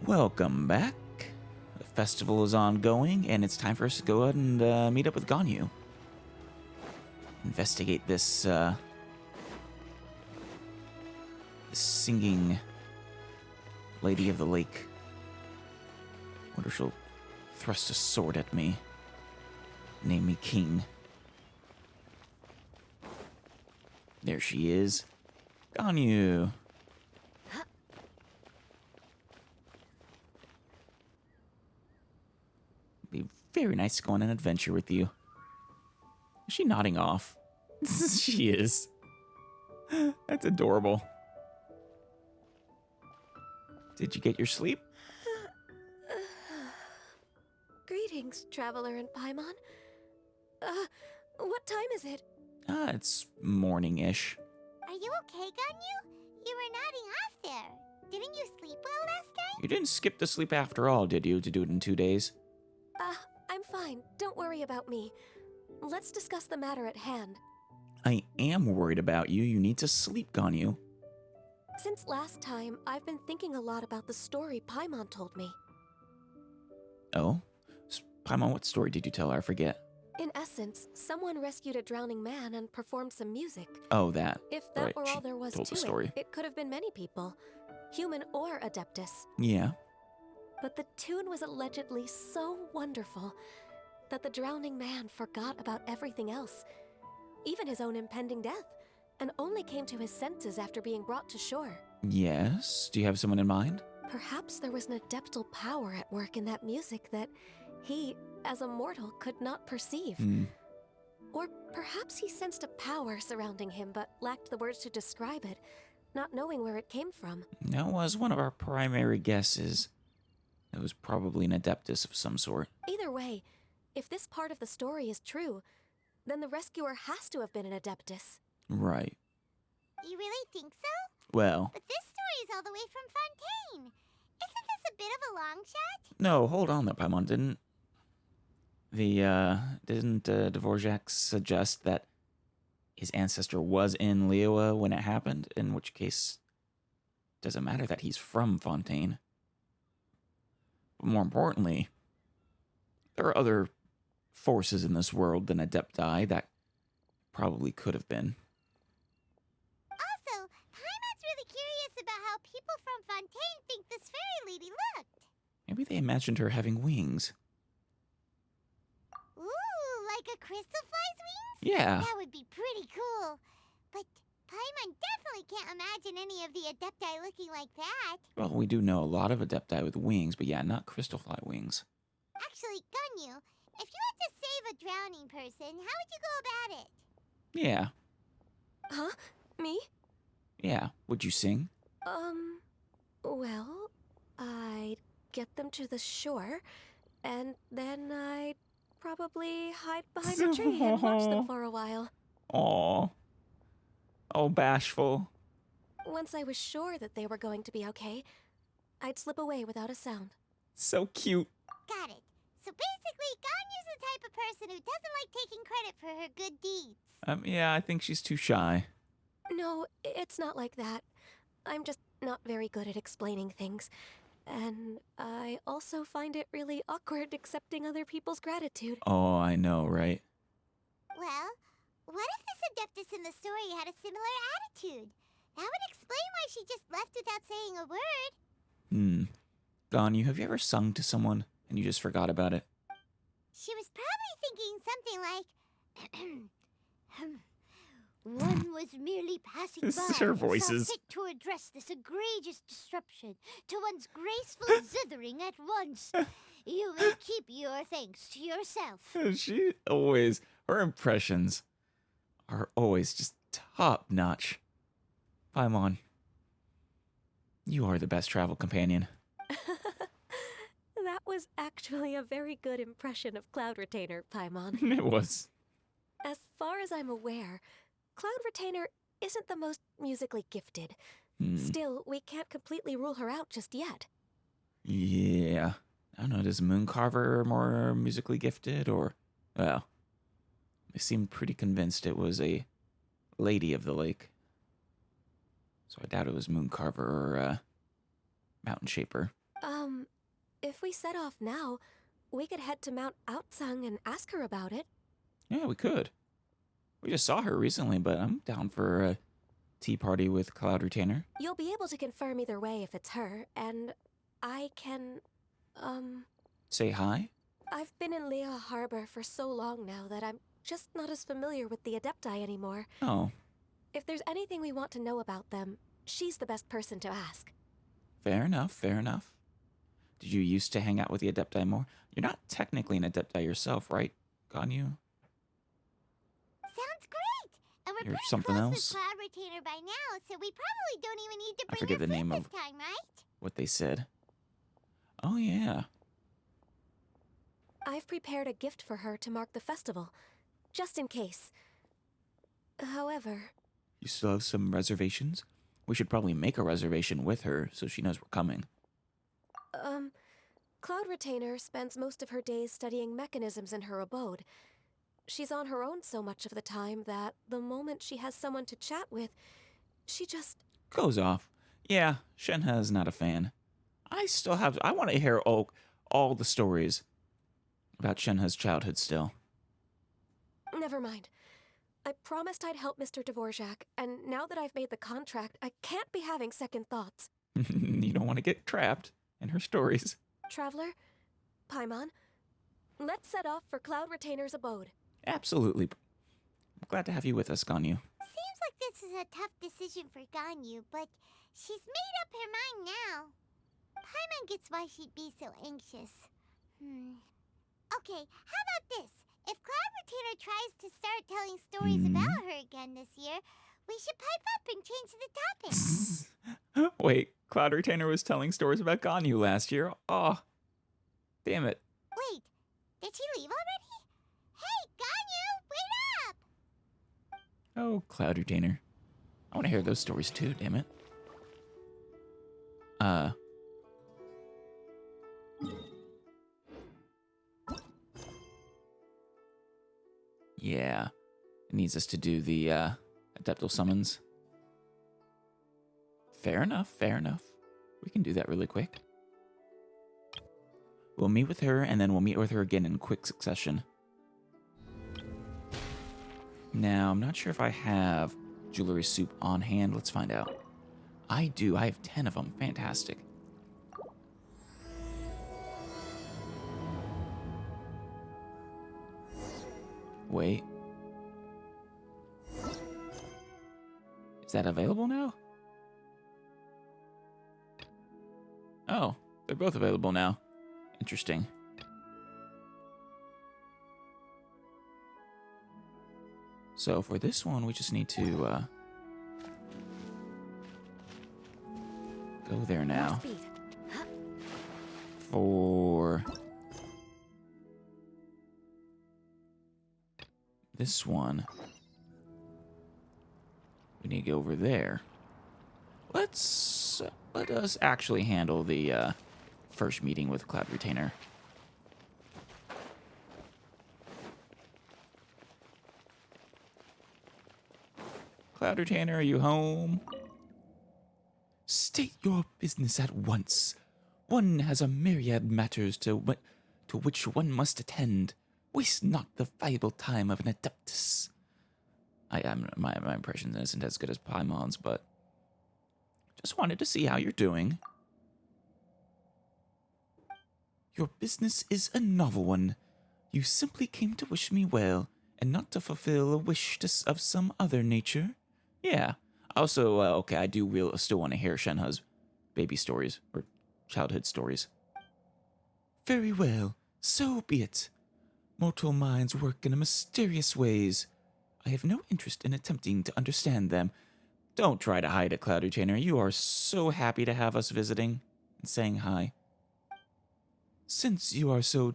Welcome back. The festival is ongoing, and it's time for us to go ahead and meet up with Ganyu. Investigate this, this singing lady of the lake. Wonder if she'll thrust a sword at me. Name me king. There she is. Ganyu. Be very nice to go on an adventure with you. Is she nodding off? She is. That's adorable. Did you get your sleep? Greetings, traveler in Paimon. What time is it? It's morning-ish. Are you okay, Ganyu? You were nodding off there. Didn't you sleep well last night? You didn't skip the sleep after all, did you, to do it in 2 days? I'm fine. Don't worry about me. Let's discuss the matter at hand. I am worried about you. You need to sleep, Ganyu. Since last time, I've been thinking a lot about the story Paimon told me. Oh? Paimon, what story did you tell her? I forget. In essence, someone rescued a drowning man and performed some music. Oh, that. If that Right, were she all there was told to the story. it could have been many people, human or Adeptus. Yeah. But the tune was allegedly so wonderful that the drowning man forgot about everything else, even his own impending death, and only came to his senses after being brought to shore. Yes? Do you have someone in mind? Perhaps there was an adeptal power at work in that music that he, as a mortal, could not perceive. Or perhaps he sensed a power surrounding him but lacked the words to describe it, not knowing where it came from. That was one of our primary guesses. It was probably an Adeptus of some sort. Either way, if this part of the story is true, then the rescuer has to have been an Adeptus. Right. You really think so? Well, But this story is all the way from Fontaine. Isn't this a bit of a long shot? no, hold on there, Paimon. Didn't Dvorak suggest that his ancestor was in Liyue when it happened? In which case, doesn't matter that he's from Fontaine. But more importantly, there are other forces in this world than Adepti that probably could have been. Also, Paimon's really curious about how people from Fontaine think this fairy lady looked. Maybe they imagined her having wings. Ooh, like a crystal fly's wings? Yeah. That would be pretty cool. But Paimon definitely can't imagine any of the Adepti looking like that. Well, we do know a lot of Adepti with wings, but yeah, not crystalfly wings. Actually, Ganyu, if you had to save a drowning person, how would you go about it? Yeah. Huh? Me? Yeah. Would you sing? Well, I'd get them to the shore, and then I'd probably hide behind a tree and watch them for a while. Aw. Oh, bashful. Once I was sure that they were going to be okay, I'd slip away without a sound. So cute. Got it. So basically, Ganyu's the type of person who doesn't like taking credit for her good deeds. Yeah, I think she's too shy. No, it's not like that. I'm just not very good at explaining things. And I also find it really awkward accepting other people's gratitude. Oh, I know, right? Well, what if this Adeptus in the story had a similar attitude? That would explain why she just left without saying a word. Ganyu, have you ever sung to someone and you just forgot about it? She was probably thinking something like, one was merely passing This by is her and saw voices. fit to address this egregious disruption to one's graceful zithering at once. You may keep your thanks to yourself. She always, her impressions are always just top notch. Paimon, you are the best travel companion. That was actually a very good impression of Cloud Retainer, Paimon. It was. As far as I'm aware, Cloud Retainer isn't the most musically gifted. Still, we can't completely rule her out just yet. Yeah. I don't know, does Mooncarver more musically gifted or... Well, they seemed pretty convinced it was a lady of the lake. So I doubt it was Mooncarver or Mountain Shaper. If we set off now, we could head to Mount Outsung and ask her about it. Yeah, we could. We just saw her recently, but I'm down for a tea party with Cloud Retainer. You'll be able to confirm either way if it's her, and I can, Say hi? I've been in Lea Harbor for so long now that I'm just not as familiar with the Adepti anymore. Oh, If there's anything we want to know about them, she's the best person to ask. fair enough, fair enough. Did you used to hang out with the Adepti more? You're not technically an Adepti yourself, right, Ganyu? Sounds great! And we're You're pretty something close else? with Cloud Retainer by now, so we probably don't even need to I bring forget her the name food of this time, right? what they said. Oh, yeah. I've prepared a gift for her to mark the festival, just in case. However, You still have some reservations? We should probably make a reservation with her so she knows we're coming. Cloud Retainer spends most of her days studying mechanisms in her abode. She's on her own so much of the time that the moment she has someone to chat with, she just... Goes off. Yeah, Shenhe's not a fan. I want to hear all the stories about Shenhe's childhood still. Never mind. I promised I'd help Mr. Dvorak, and now that I've made the contract, I can't be having second thoughts. You don't want to get trapped in her stories. Traveler, Paimon, let's set off for Cloud Retainer's abode. Absolutely. I'm glad to have you with us, Ganyu. Seems like this is a tough decision for Ganyu, but she's made up her mind now. Paimon gets why she'd be so anxious. Okay, how about this? If Cloud Retainer tries to start telling stories about her again this year, we should pipe up and change the topic. Wait, Cloud Retainer was telling stories about Ganyu last year. Oh, damn it. Wait, did she leave already? Hey, Ganyu, wait up! Oh, Cloud Retainer. I want to hear those stories too, damn it. Yeah. It needs us to do the Adeptal Summons. Fair enough, fair enough. We can do that really quick. We'll meet with her, and then we'll meet with her again in quick succession. Now, I'm not sure if I have jewelry soup on hand. Let's find out. I do. I have 10 of them. Fantastic. Wait. Is that available now? Oh, they're both available now. Interesting. So for this one, we just need to go there now. Speed. For this one, we need to go over there. Let us actually handle the first meeting with Cloud Retainer. Cloud Retainer, are you home? State your business at once. One has a myriad matters to which one must attend. Waste not the valuable time of an adeptus. My impression isn't as good as Paimon's, but just wanted to see how you're doing. Your business is a novel one. You simply came to wish me well, and not to fulfill a wish of some other nature. Yeah. Also, okay, I do still want to hear Shenhe's baby stories, or childhood stories. Very well, so be it. Mortal minds work in mysterious ways. I have no interest in attempting to understand them. Don't try to hide it, Cloud Retainer. You are so happy to have us visiting and saying hi. Since you are so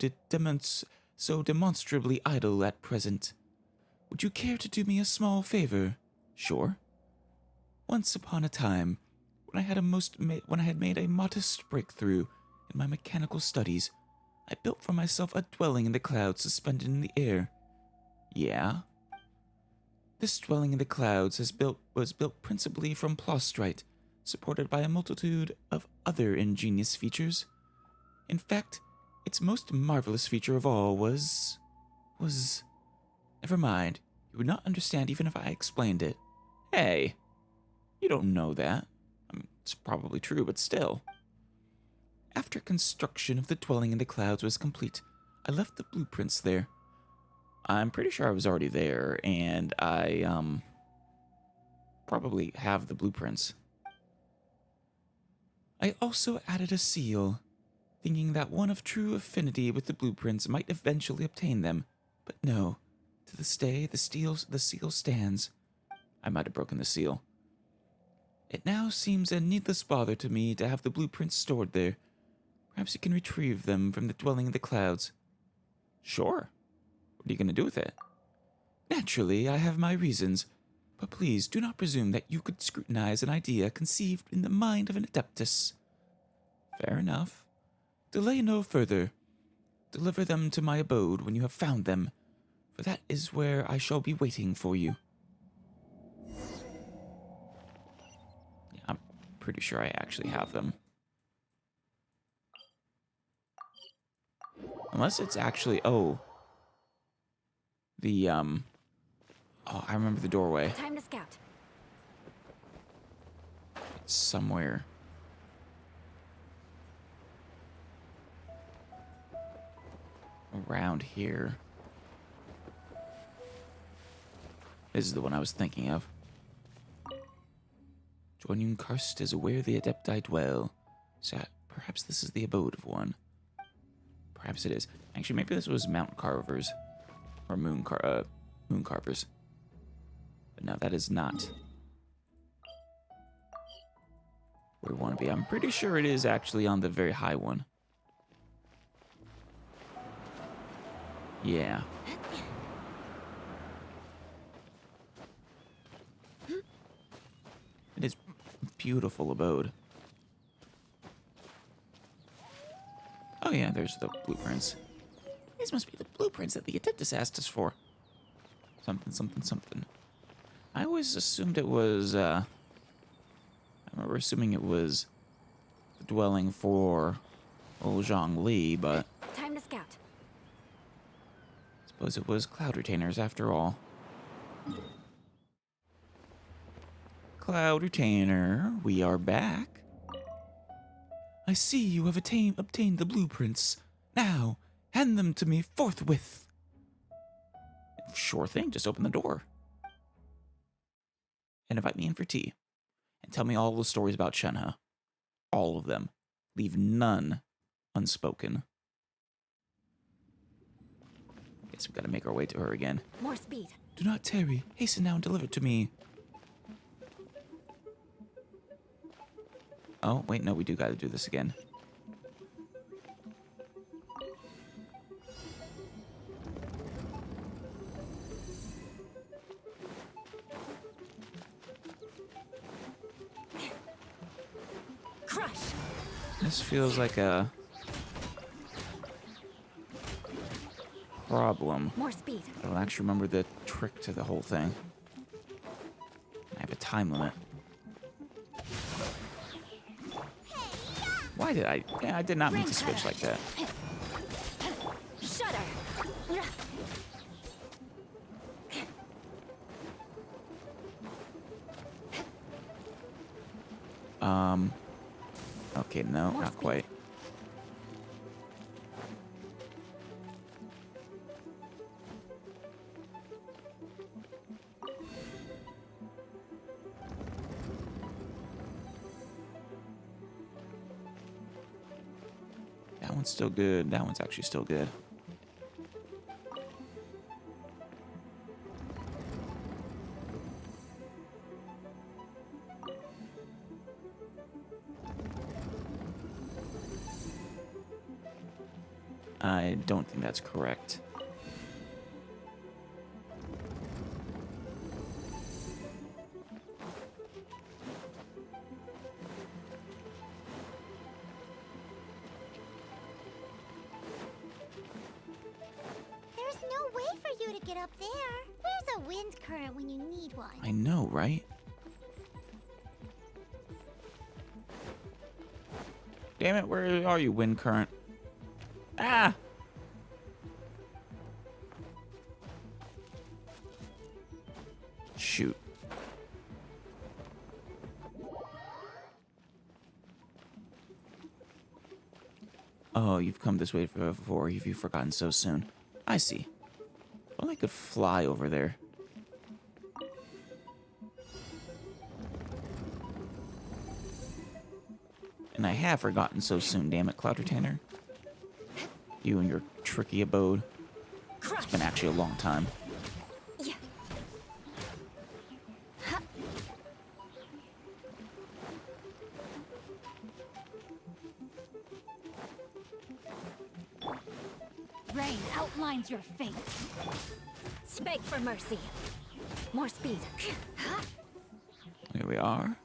demonstrably idle at present, would you care to do me a small favor? Sure. Once upon a time, when I had made a modest breakthrough in my mechanical studies, I built for myself a dwelling in the clouds suspended in the air. Yeah? This dwelling in the clouds was built principally from plastrite, supported by a multitude of other ingenious features. In fact, its most marvelous feature of all was... Never mind. You would not understand even if I explained it. Hey, you don't know that. It's probably true, but still. After construction of the dwelling in the clouds was complete, I left the blueprints there. I'm pretty sure I was already there, and I, probably have the blueprints. I also added a seal, thinking that one of true affinity with the blueprints might eventually obtain them. But no, to this day, the seal stands. I might have broken the seal. It now seems a needless bother to me to have the blueprints stored there. Perhaps you can retrieve them from the dwelling in the clouds. Sure. What are you going to do with it? Naturally, I have my reasons, but please do not presume that you could scrutinize an idea conceived in the mind of an adeptus. Fair enough. Delay no further. Deliver them to my abode when you have found them, for that is where I shall be waiting for you. Yeah, I'm pretty sure I actually have them. Unless it's actually, oh, I remember the doorway. Time to scout. It's somewhere. Around here. This is the one I was thinking of. Joining Karst is where the Adepti dwell. So perhaps this is the abode of one. Perhaps it is. Actually, maybe this was Mountain Carvers. Or Moon Carvers. But no, that is not where we want to be. I'm pretty sure it is actually on the very high one. Yeah. It is a beautiful abode. Oh yeah, there's the blueprints. These must be the blueprints that the Adeptus asked us for. Something, something, something. I always assumed it was, I remember assuming it was the dwelling for Guizhong Li, but... Time to scout. Suppose it was Cloud Retainers after all. Cloud Retainer, we are back. I see you have obtained the blueprints. Now, hand them to me forthwith. Sure thing, just open the door. And invite me in for tea. And tell me all the stories about Shenhe. All of them. Leave none unspoken. Guess we gotta make our way to her again. More speed. Do not tarry. Hasten now and deliver to me. Oh, wait, no, we do gotta do this again. Crush. This feels like a problem. More speed. I don't actually remember the trick to the whole thing. I have a time limit. Why did I? Yeah, I did not mean to switch like that. Shudder. Okay, no, not quite. That one's still good. That one's actually still good. I don't think that's correct. There's no way for you to get up there. Where's a wind current when you need one? I know, right? Damn it, where are you, wind current? Ah! Shoot. Oh, you've come this way before. Have you forgotten so soon? I see. Well, I could fly over there. And I have forgotten so soon, damn it, Cloud Retainer. You and your tricky abode. It's been actually a long time. Yeah. Rain outlines your fate. Beg for mercy. More speed. Here we are.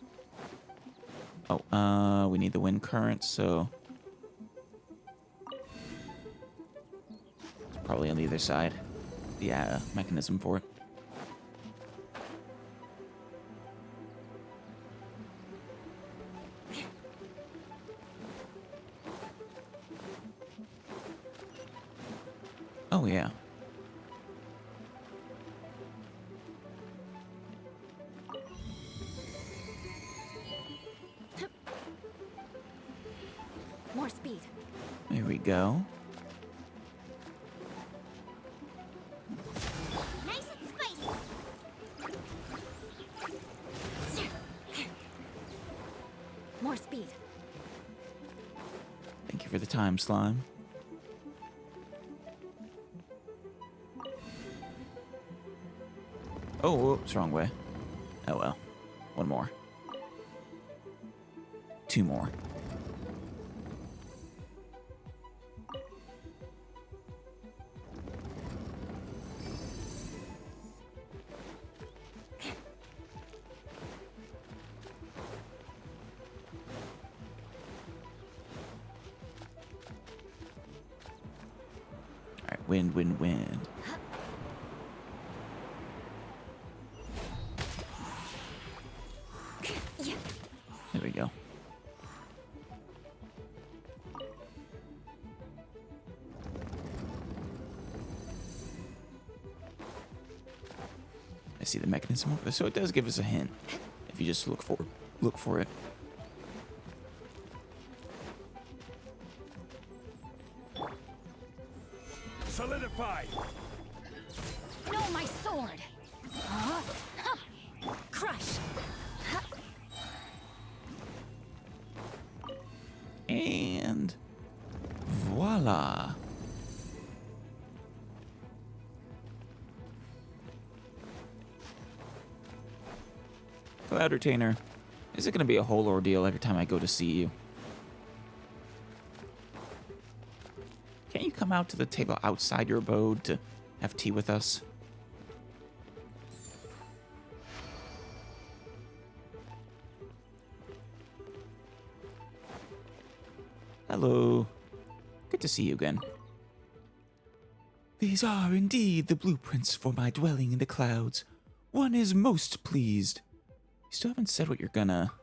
Oh, we need the wind current, so... It's probably on the other side. The mechanism for it. Oh, yeah. More speed. There we go. Nice and spicy. More speed. Thank you for the time, slime. Oh, whoops, wrong way. Oh well. One more. Two more. Alright, wind, wind, wind. There we go. I see the mechanism over there, so it does give us a hint if you just look for it. Solidify! No, my sword! Huh? Huh. Crush! And voila. Cloud Retainer, is it going to be a whole ordeal every time I go to see you? Can't you come out to the table outside your abode to have tea with us? Hello. Good to see you again. These are indeed the blueprints for my dwelling in the clouds. One is most pleased. You still haven't said what you're gonna...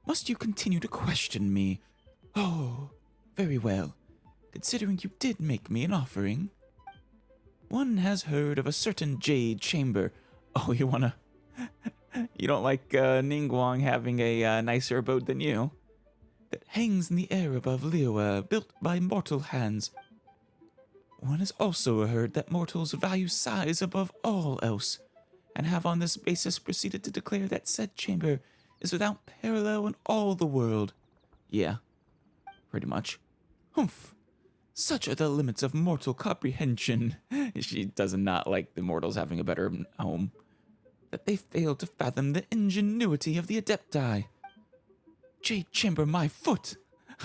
Must you continue to question me? Oh, very well. Considering you did make me an offering. One has heard of a certain jade chamber. Oh, you wanna... You don't like Ningguang having a nicer abode than you? That hangs in the air above Liyue, built by mortal hands. One has also heard that mortals value size above all else, and have on this basis proceeded to declare that said chamber is without parallel in all the world. Yeah, pretty much. Humph. Such are the limits of mortal comprehension. She does not like the mortals having a better home. That they fail to fathom the ingenuity of the Adepti. Jade chamber my foot!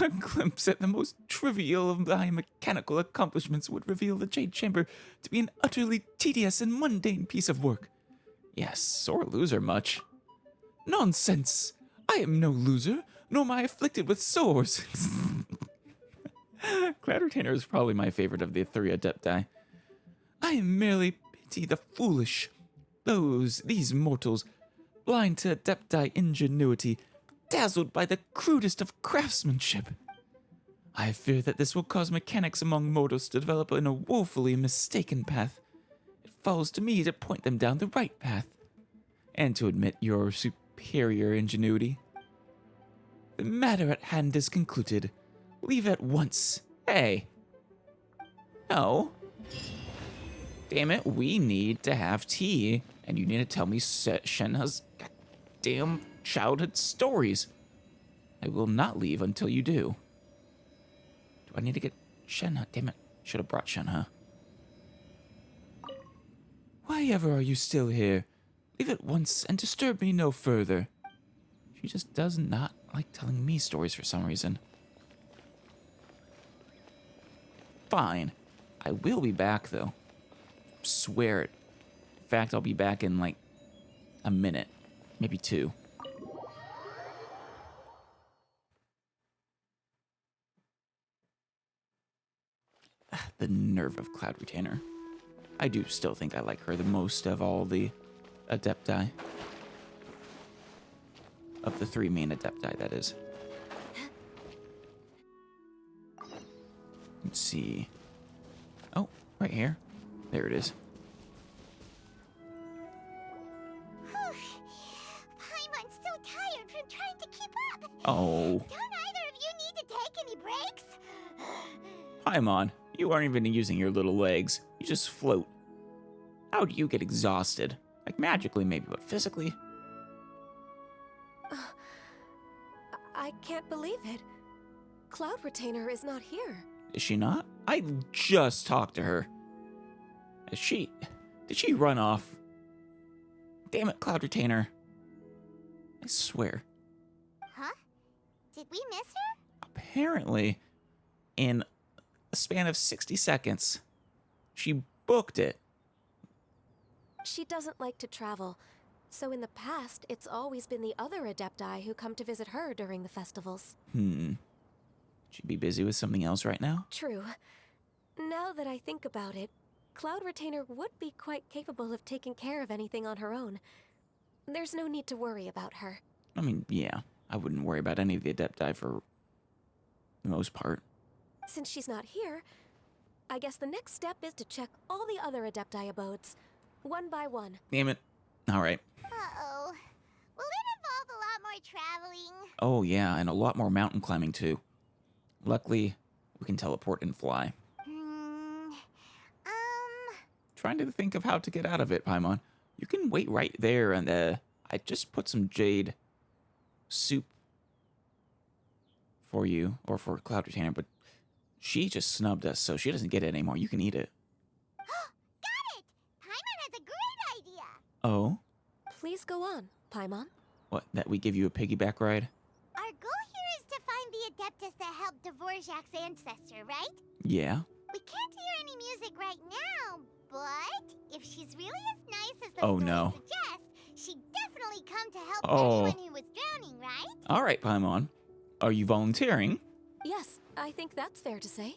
A glimpse at the most trivial of my mechanical accomplishments would reveal the Jade chamber to be an utterly tedious and mundane piece of work. Yes, sore loser much. Nonsense! I am no loser, nor am I afflicted with sores. Cloud Retainer is probably my favorite of the three Adepti. I merely pity the foolish. These mortals, blind to Adepti ingenuity, dazzled by the crudest of craftsmanship. I fear that this will cause mechanics among mortals to develop in a woefully mistaken path. It falls to me to point them down the right path, and to admit your superior ingenuity. The matter at hand is concluded. Leave at once. Hey. No. Damn it, we need to have tea, and you need to tell me Shenna's goddamn childhood stories. I will not leave until you do. Do I need to get Shenna? Damn it, should have brought Shenna. Why ever are you still here? Leave at once and disturb me no further. She just does not like telling me stories for some reason. Fine. I will be back, though. Swear it. In fact, I'll be back in, like, a minute. Maybe 2. The nerve of Cloud Retainer. I do still think I like her the most of all the Adepti. Of the 3 main Adepti, that is. Let's see. Oh, right here. There it is. Paimon's so tired from trying to keep up. Oh. Don't either of you need to take any breaks? Paimon, you aren't even using your little legs. You just float. How do you get exhausted? Like magically maybe, but physically? I can't believe it. Cloud Retainer is not here. Is she not? I just talked to her. Did she run off? Damn it, Cloud Retainer. I swear. Huh? Did we miss her? Apparently, in a span of 60 seconds, she booked it. She doesn't like to travel, so in the past, it's always been the other Adepti who come to visit her during the festivals. She'd be busy with something else right now? True. Now that I think about it, Cloud Retainer would be quite capable of taking care of anything on her own. There's no need to worry about her. I mean, yeah, I wouldn't worry about any of the Adepti for the most part. Since she's not here, I guess the next step is to check all the other Adepti abodes, one by one. Damn it. All right. Uh-oh. Will it involve a lot more traveling? Oh, yeah, and a lot more mountain climbing, too. Luckily, we can teleport and fly. Trying to think of how to get out of it, Paimon. You can wait right there, and I just put some jade soup for you, or for Cloud Retainer, but she just snubbed us, so she doesn't get it anymore. You can eat it. Got it! Paimon has a great idea! Oh? Please go on, Paimon. What, that we give you a piggyback ride? Our goal here is to find the Adeptus that helped Dvorak's ancestor, right? Yeah. We can't hear any music right now, but if she's really as nice as the Oh, story no. suggests, she'd definitely come to help Oh. anyone who was drowning, right? All right, Paimon. Are you volunteering? Yes, I think that's fair to say.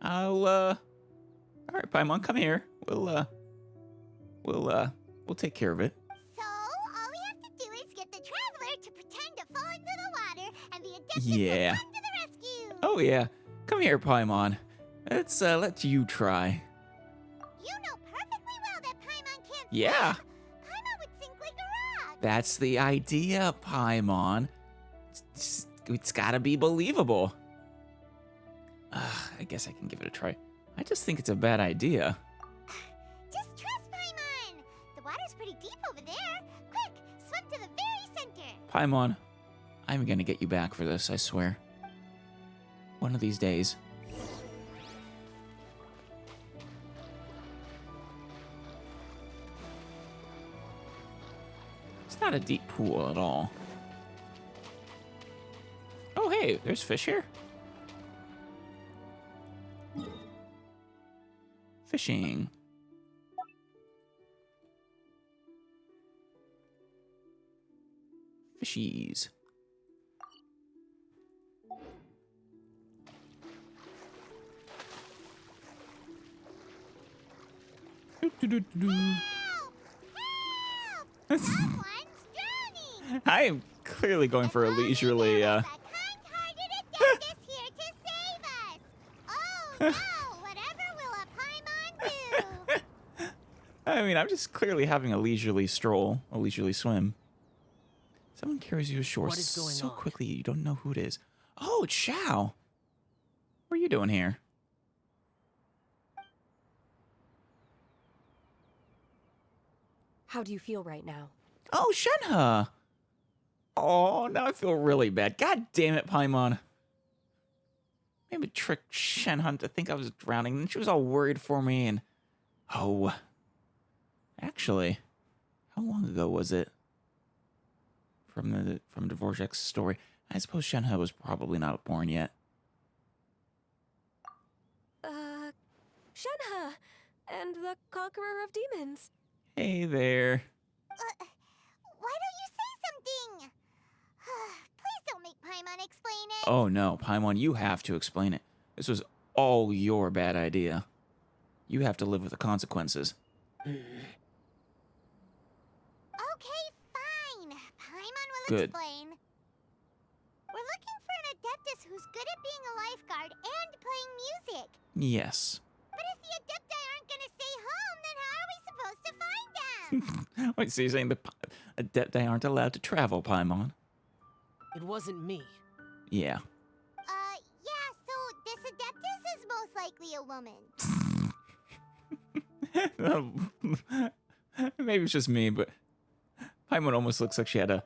All right, Paimon, come here. We'll take care of it. So, all we have to do is get the traveler to pretend to fall into the water, and the Adeptus Yeah. will come to the rescue. Oh, yeah. Come here, Paimon. Let's let you try. You know perfectly well that Paimon can't Yeah. swim. Paimon would sink like a rock. That's the idea, Paimon. It's gotta be believable. I guess I can give it a try. I just think it's a bad idea. Just trust Paimon. The water's pretty deep over there. Quick, swim to the very center. Paimon, I'm gonna get you back for this, I swear. One of these days. It's not a deep pool at all. Oh, hey, there's fish here. Fishing. Fishies. Help! Someone's drowning. I am clearly going for a leisurely, A kind-hearted Adeptus here to No, whatever will a Paimon do? I mean, I'm just clearly having a leisurely stroll, a leisurely swim. Someone carries you ashore What is going so on? quickly you don't know who it is. Oh, it's Xiao. What are you doing here? How do you feel right now? Oh, Shenhe. Oh, now I feel really bad. God damn it, Paimon. Maybe tricked Shenhe to think I was drowning, and she was all worried for me, and... Oh. Actually, how long ago was it? From Dvorak's story. I suppose Shenhe was probably not born yet. Shenhe, and the Conqueror of Demons. Hey there. Why don't you say something? Please don't make Paimon explain it. Oh no, Paimon, you have to explain it. This was all your bad idea. You have to live with the consequences. Okay, fine. Paimon will Good. explain. We're looking for an Adeptus who's good at being a lifeguard and playing music. Yes. But if the Adepti aren't gonna stay home, then how are we supposed to find them? Wait, so you're saying the Adepti aren't allowed to travel, Paimon? It wasn't me. Yeah. Yeah, so this Adeptus is most likely a woman. Maybe it's just me, but Paimon almost looks like she had a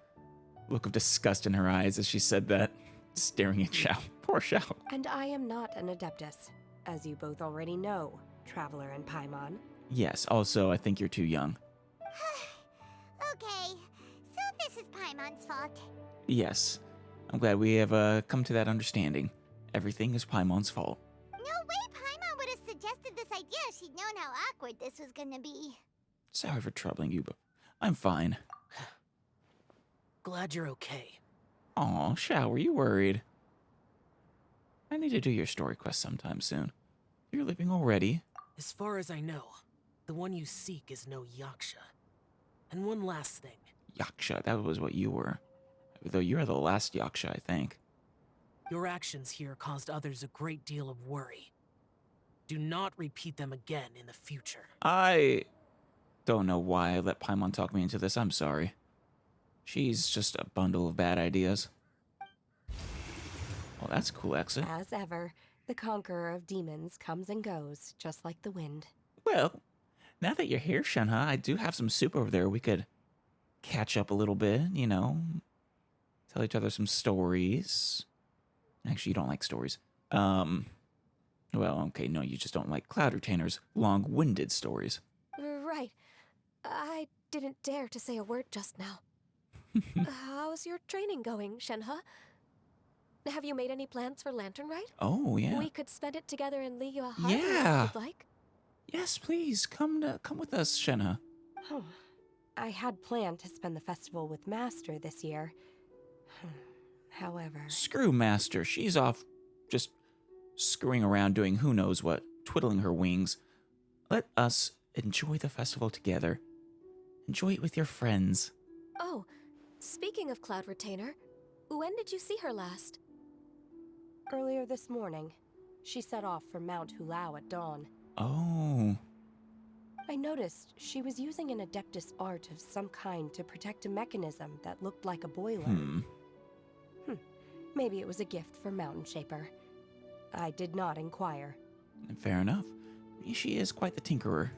look of disgust in her eyes as she said that, staring at Xiao. Poor Xiao. And I am not an Adeptus, as you both already know, Traveler and Paimon. Yes, also, I think you're too young. Okay, so this is Paimon's fault. Yes. I'm glad we have come to that understanding. Everything is Paimon's fault. No way Paimon would have suggested this idea if she'd known how awkward this was gonna be. Sorry for troubling you, but I'm fine. Glad you're okay. Aw, Xiao, were you worried? I need to do your story quest sometime soon. You're leaving already? As far as I know, the one you seek is no Yaksha. And one last thing. Yaksha, that was what you were. Though you're the last Yaksha, I think. Your actions here caused others a great deal of worry. Do not repeat them again in the future. I don't know why I let Paimon talk me into this. I'm sorry. She's just a bundle of bad ideas. Well, that's a cool exit. As ever, the Conqueror of Demons comes and goes, just like the wind. Well, now that you're here, Shenhe, I do have some soup over there. We could catch up a little bit, you know, tell each other some stories. Actually, you don't like stories. Well, okay, no, you just don't like Cloud Retainer's long-winded stories. Right. I didn't dare to say a word just now. How's your training going, Shenhe? Have you made any plans for Lantern Rite? Oh, yeah. We could spend it together in Liyue Harbor Yeah. if you'd like. Yes, please, come with us, Shenhe. Oh, I had planned to spend the festival with Master this year. However... Screw Master. She's off just screwing around doing who knows what, twiddling her wings. Let us enjoy the festival together. Enjoy it with your friends. Oh, speaking of Cloud Retainer, when did you see her last? Earlier this morning, she set off for Mount Hulao at dawn. Oh. I noticed she was using an Adeptus art of some kind to protect a mechanism that looked like a boiler. Maybe it was a gift for Mountain Shaper. I did not inquire. Fair enough. She is quite the tinkerer.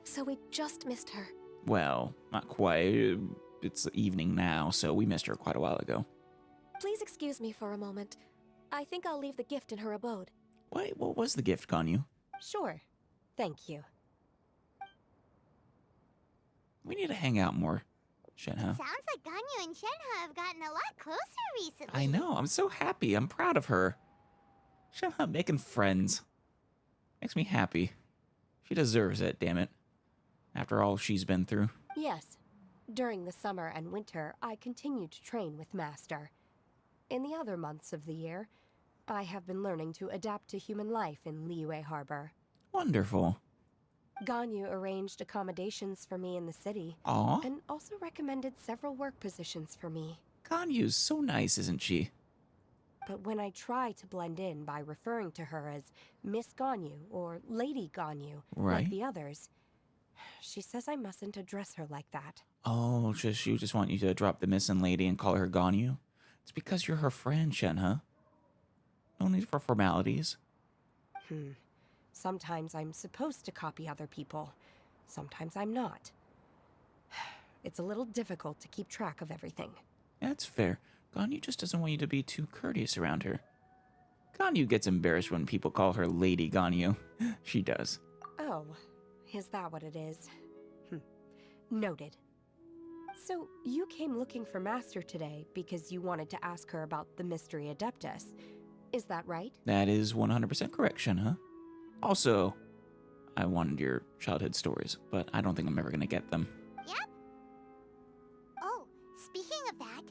So we just missed her. Well, not quite. It's evening now, so we missed her quite a while ago. Please excuse me for a moment. I think I'll leave the gift in her abode. What was the gift, Ganyu? Sure. Thank you. We need to hang out more, Shenhe. Sounds like Ganyu and Shenhe have gotten a lot closer recently. I know, I'm so happy. I'm proud of her. Shenhe making friends. Makes me happy. She deserves it, damn it. After all she's been through. Yes. During the summer and winter, I continued to train with Master. In the other months of the year, I have been learning to adapt to human life in Liyue Harbor. Wonderful. Ganyu arranged accommodations for me in the city. Aw. And also recommended several work positions for me. Ganyu's so nice, isn't she? But when I try to blend in by referring to her as Miss Ganyu or Lady Ganyu, Right. like the others, she says I mustn't address her like that. Oh, she just want you to drop the Miss and Lady and call her Ganyu? It's because you're her friend, Shenhe. No need for formalities. Sometimes I'm supposed to copy other people. Sometimes I'm not. It's a little difficult to keep track of everything. That's fair. Ganyu just doesn't want you to be too courteous around her. Ganyu gets embarrassed when people call her Lady Ganyu. She does. Oh, is that what it is? Noted. So, you came looking for Master today because you wanted to ask her about the Mystery Adeptus. Is that right? That is 100% correct, Shenhe. Also, I wanted your childhood stories, but I don't think I'm ever going to get them. Yep. Oh, speaking of that,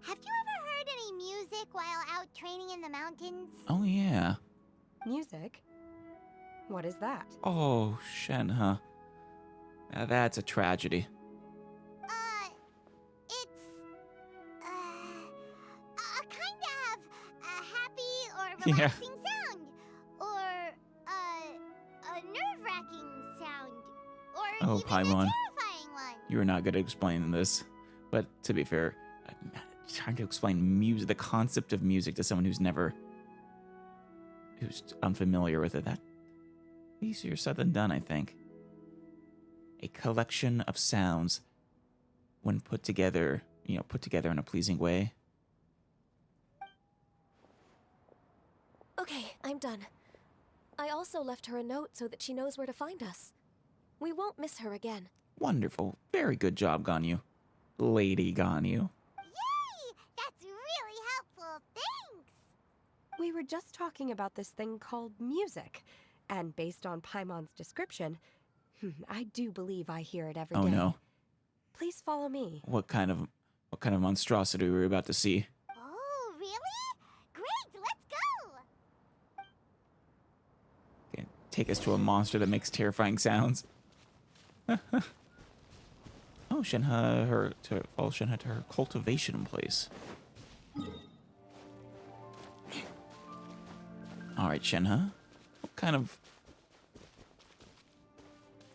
have you ever heard any music while out training in the mountains? Oh, yeah. Music? What is that? Oh, Shenhe. Now that's a tragedy. It's, a kind of a happy or Yeah. relaxing sound. Or, a nerve-wracking sound. Or Oh, even a Paimon. terrifying one. You are not good at explaining this. But to be fair, I'm trying to explain music, the concept of music to someone who's unfamiliar with it. That's easier said than done, I think. A collection of sounds when put together in a pleasing way. Okay, I'm done. I also left her a note so that she knows where to find us. We won't miss her again. Wonderful. Very good job, Ganyu. Lady Ganyu. Yay! That's really helpful. Thanks! We were just talking about this thing called music, and based on Paimon's description, I do believe I hear it every day. Oh no. Please follow me. What kind of monstrosity were we about to see? Oh, really? Great, let's go! Okay, take us to a monster that makes terrifying sounds. Oh, follow Shenhe to her cultivation place. Alright, Shenhe. What kind of...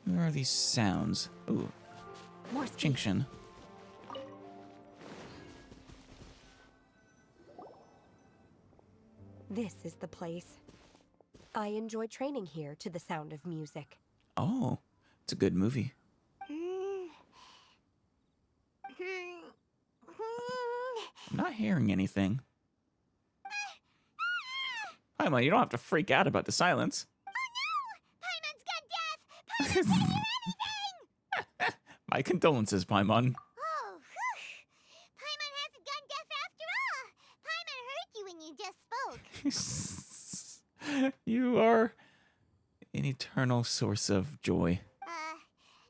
Where are these sounds? Ooh, More speed. Jinxion. This is the place. I enjoy training here to the sound of music. Oh, it's a good movie. I'm not hearing anything. Paimon, you don't have to freak out about the silence. Paimon's gone deaf! Paimon can't hear anything! My condolences, Paimon. Oh, whew! Paimon hasn't gone deaf after all! Paimon heard you when you just spoke. You are an eternal source of joy.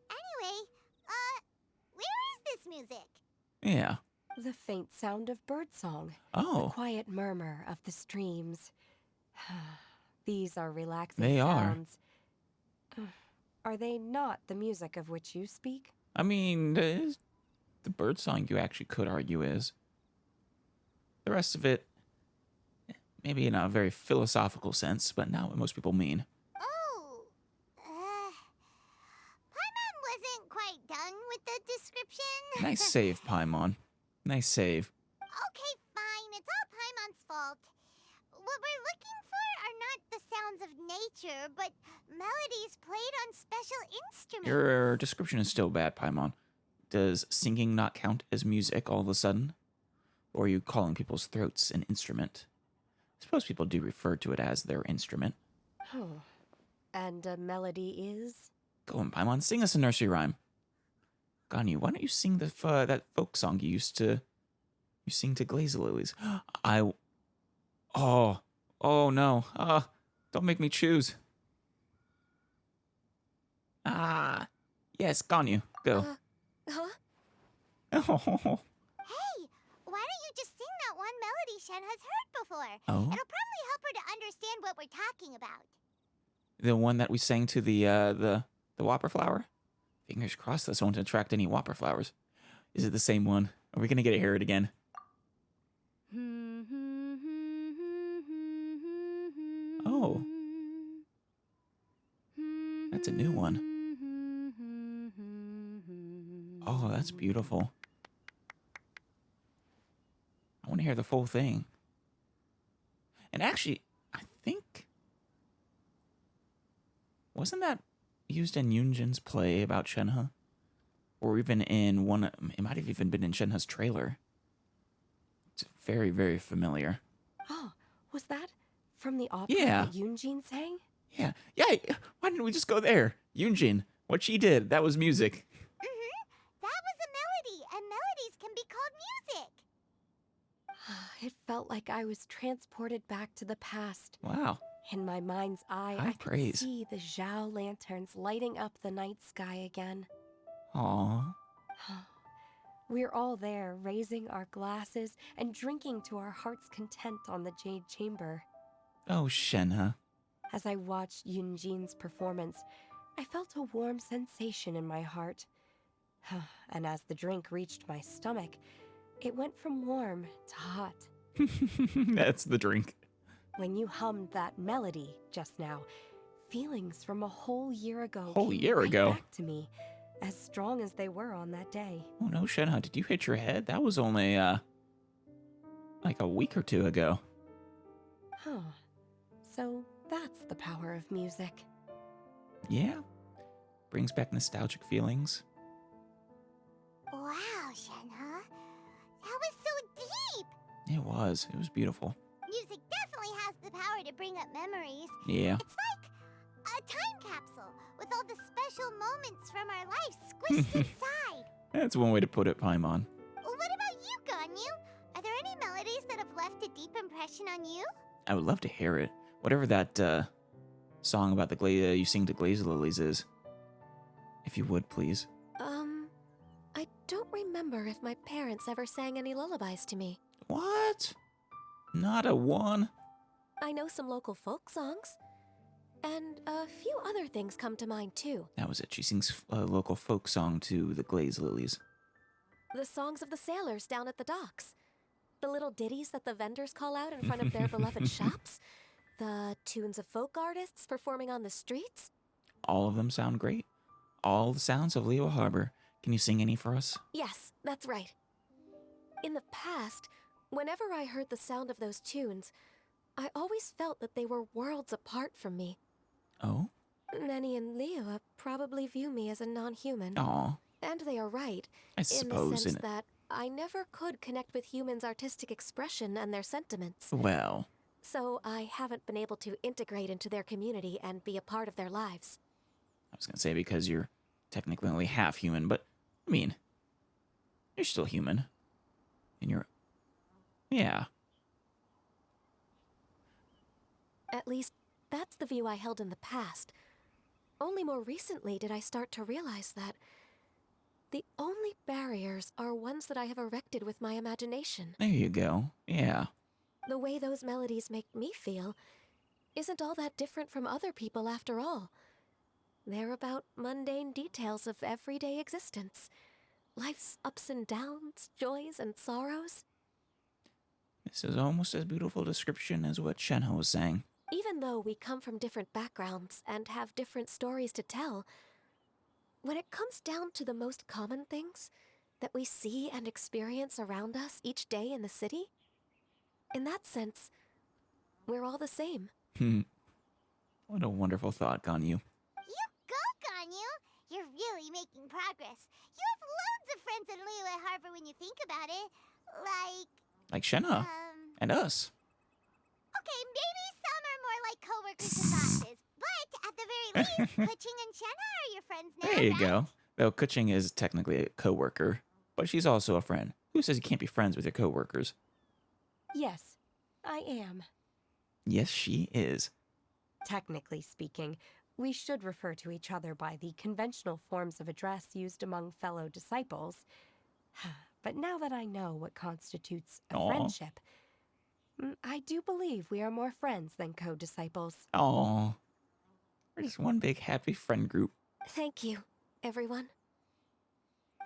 Anyway, where is this music? Yeah. The faint sound of birdsong. Oh, Quiet murmur of the streams. These are relaxing They are. sounds. Are they not the music of which you speak? I mean, the birdsong you actually could argue is. The rest of it, maybe in a very philosophical sense, but not what most people mean. Oh, Paimon wasn't quite done with the description. Nice save, Paimon. Nice save. Okay, fine. It's all Paimon's fault. What we're looking for are not the sounds of nature, but melodies played on special instruments. Your description is still bad, Paimon. Does singing not count as music all of a sudden? Or are you calling people's throats an instrument? I suppose people do refer to it as their instrument. Oh. And a melody is? Go on, Paimon, sing us a nursery rhyme. Ganyu, why don't you sing that folk song you sing to Glaze Lilies? Oh no. Don't make me choose. Yes, Ganyu, go. Huh? Oh. Hey, why don't you just sing that one melody Shen has heard before? Oh, It'll probably help her to understand what we're talking about. the one that we sang to the whopper flower? Fingers crossed this won't attract any whopper flowers. Is it the same one? Are we gonna get it heard again? Oh. That's a new one. Oh, that's beautiful. I want to hear the full thing. And actually, I think... Wasn't that used in Yoonjin's play about Shenhe? Or even in one... It might have even been in Shenhe's trailer. It's very, very familiar. Oh, was that from the opera Yeah. that Yoonjin sang? Yeah. Why didn't we just go there? Yoonjin, what she did, that was music. That was a melody, and melodies can be called music. It felt like I was transported back to the past. Wow. In my mind's eye, High I praise. could see the Zhao lanterns lighting up the night sky again. Aww. We're all there, raising our glasses and drinking to our heart's content on the Jade Chamber. Oh, Shenhe. As I watched Yoonjin's performance, I felt a warm sensation in my heart. And as the drink reached my stomach, it went from warm to hot. That's the drink. When you hummed that melody just now, feelings from a whole year ago Whole came year right ago? back to me, as strong as they were on that day. Oh no, Shenhe, did you hit your head? That was only, like a week or two ago. Huh. So that's the power of music. Yeah. Brings back nostalgic feelings. Wow, Shenhe. That was so deep. It was beautiful. Music definitely has the power to bring up memories. Yeah. It's like a time capsule with all the special moments from our lives squished inside. That's one way to put it, Paimon. What about you, Ganyu? Are there any melodies that have left a deep impression on you? I would love to hear it. Whatever that, song about the you sing to glaze lilies is. If you would, please. I don't remember if my parents ever sang any lullabies to me. What? Not a one? I know some local folk songs. And a few other things come to mind, too. That was it. She sings a local folk song to the glaze lilies. The songs of the sailors down at the docks. The little ditties that the vendors call out in front of their beloved shops. The tunes of folk artists performing on the streets. All of them sound great. All the sounds of Liyue Harbor. Can you sing any for us? Yes, that's right. In the past, whenever I heard the sound of those tunes, I always felt that they were worlds apart from me. Oh? Nenny and Liyue probably view me as a non-human. Aw. And they are right, I in the suppose, sense innit? that I never could connect with humans' artistic expression and their sentiments. Well, So I haven't been able to integrate into their community and be a part of their lives. I was gonna say because you're technically only half human, but, I mean, you're still human. And you're... Yeah. At least, that's the view I held in the past. Only more recently did I start to realize that the only barriers are ones that I have erected with my imagination. There you go. Yeah. The way those melodies make me feel isn't all that different from other people after all. They're about mundane details of everyday existence. Life's ups and downs, joys and sorrows. This is almost as beautiful a description as what Shenhe was saying. Even though we come from different backgrounds and have different stories to tell, when it comes down to the most common things that we see and experience around us each day in the city, in that sense, we're all the same. What a wonderful thought, Ganyu. You go, Ganyu! You're really making progress. You have loads of friends in Liyue Harbor when you think about it. Like Shenhe. And us. Okay, maybe some are more like coworkers and bosses. But at the very least, Kuching and Shenhe are your friends now, There you right? go. Though Kuching is technically a coworker, but she's also a friend. Who says you can't be friends with your coworkers? Yes, I am. Yes, she is. Technically speaking, we should refer to each other by the conventional forms of address used among fellow disciples. But now that I know what constitutes a Aw. friendship, I do believe we are more friends than co-disciples. Aww. We're just one big happy friend group. Thank you, everyone.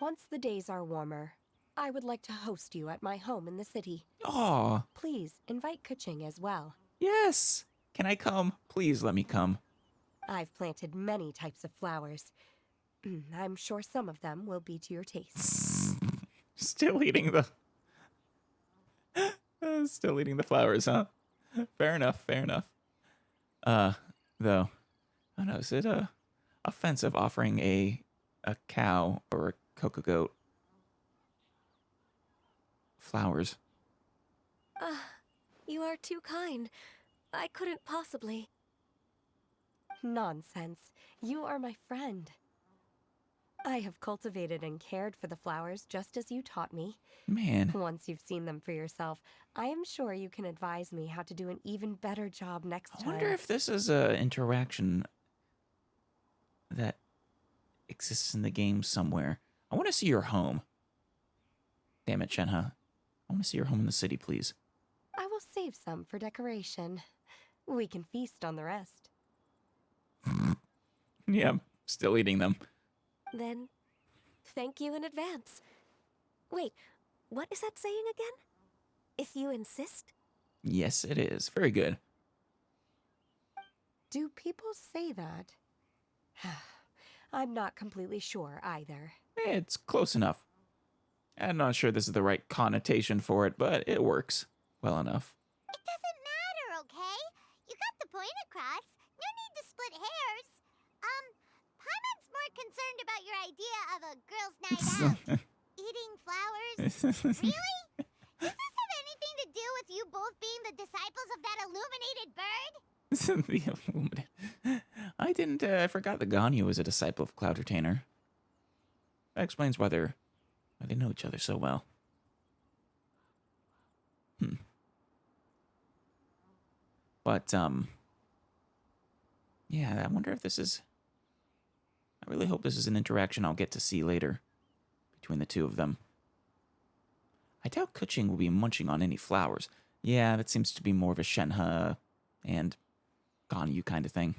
Once the days are warmer, I would like to host you at my home in the city. Aw. Please invite Kuching as well. Yes. Can I come? Please let me come. I've planted many types of flowers. I'm sure some of them will be to your taste. Still eating the... still eating the flowers, huh? Fair enough, fair enough. Though, I don't know, is it offensive offering a cow or a cocoa goat flowers? You are too kind. I couldn't possibly. Nonsense. You are my friend. I have cultivated and cared for the flowers just as you taught me. Man. Once you've seen them for yourself, I am sure you can advise me how to do an even better job next time. I wonder if this is a interaction that exists in the game somewhere. I want to see your home. Damn it, Shenhe. I want to see your home in the city, please. I will save some for decoration. We can feast on the rest. Yeah, I'm still eating them. Then, thank you in advance. Wait, what is that saying again? If you insist? Yes, it is. Very good. Do people say that? I'm not completely sure either. It's close enough. I'm not sure this is the right connotation for it, but it works well enough. It doesn't matter, okay? You got the point across. No need to split hairs. Paimon's more concerned about your idea of a girls' night out. Eating flowers? Really? Does this have anything to do with you both being the disciples of that illuminated bird? The Illuminate. I didn't, I forgot that Ganyu was a disciple of Cloud Retainer. That explains why they know each other so well. But, yeah, I wonder if this is... I really hope this is an interaction I'll get to see later between the two of them. I doubt Kuching will be munching on any flowers. Yeah, that seems to be more of a Shenhe and Ganyu kind of thing.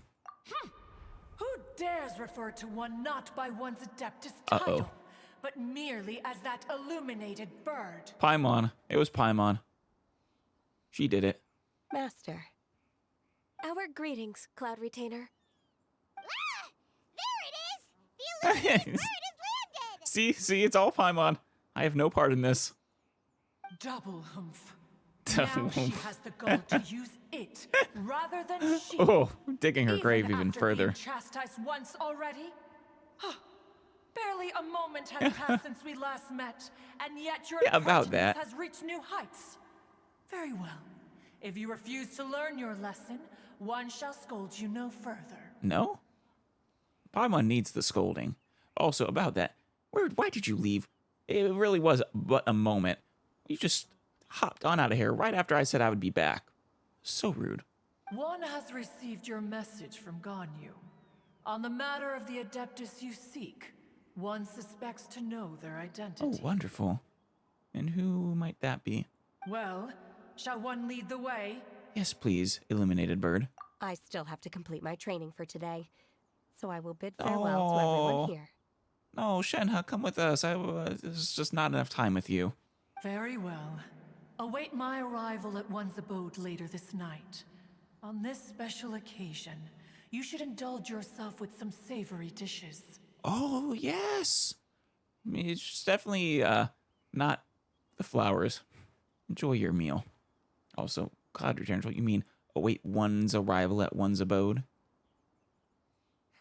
Who dares refer to one not by one's Adeptus title, but merely as that illuminated bird? Paimon. It was Paimon. She did it. Master. Our greetings, Cloud Retainer. Ah! There it is! The illuminated bird has landed! See, it's all Paimon. I have no part in this. Double humph. Now she has the gall to use it rather than she. Oh, digging her grave even after further. being chastised once already. Barely a moment has passed since we last met, and yet your about prejudice that. has reached new heights. Very well. If you refuse to learn your lesson, one shall scold you no further. No? Paimon needs the scolding. Also, about that, why did you leave? It really was but a moment. You just hopped on out of here right after I said I would be back. So rude. One has received your message from Ganyu. On the matter of the Adeptus you seek, one suspects to know their identity. Oh, wonderful. And who might that be? Well, shall one lead the way? Yes, please, Illuminated Bird. I still have to complete my training for today, so I will bid farewell to everyone here. No, Shenhe, come with us. There's just not enough time with you. Very well. Await my arrival at one's abode later this night. On this special occasion, you should indulge yourself with some savory dishes. Oh, yes. I mean, it's just definitely not the flowers. Enjoy your meal. Also, Cloud returns. What you mean? Await one's arrival at one's abode?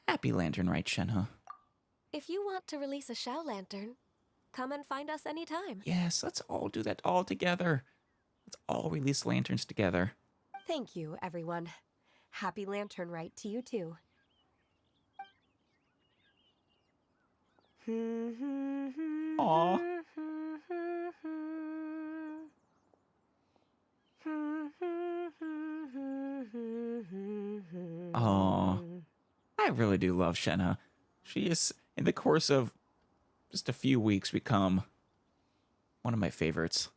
Happy Lantern Rite, Shenhe. If you want to release a Shao Lantern, come and find us anytime. Yes, let's all do that all together. Let's all release lanterns together. Thank you, everyone. Happy Lantern Rite to you too. Aw. Aw. I really do love Shenhe. She is, in the course of just a few weeks, become one of my favorites.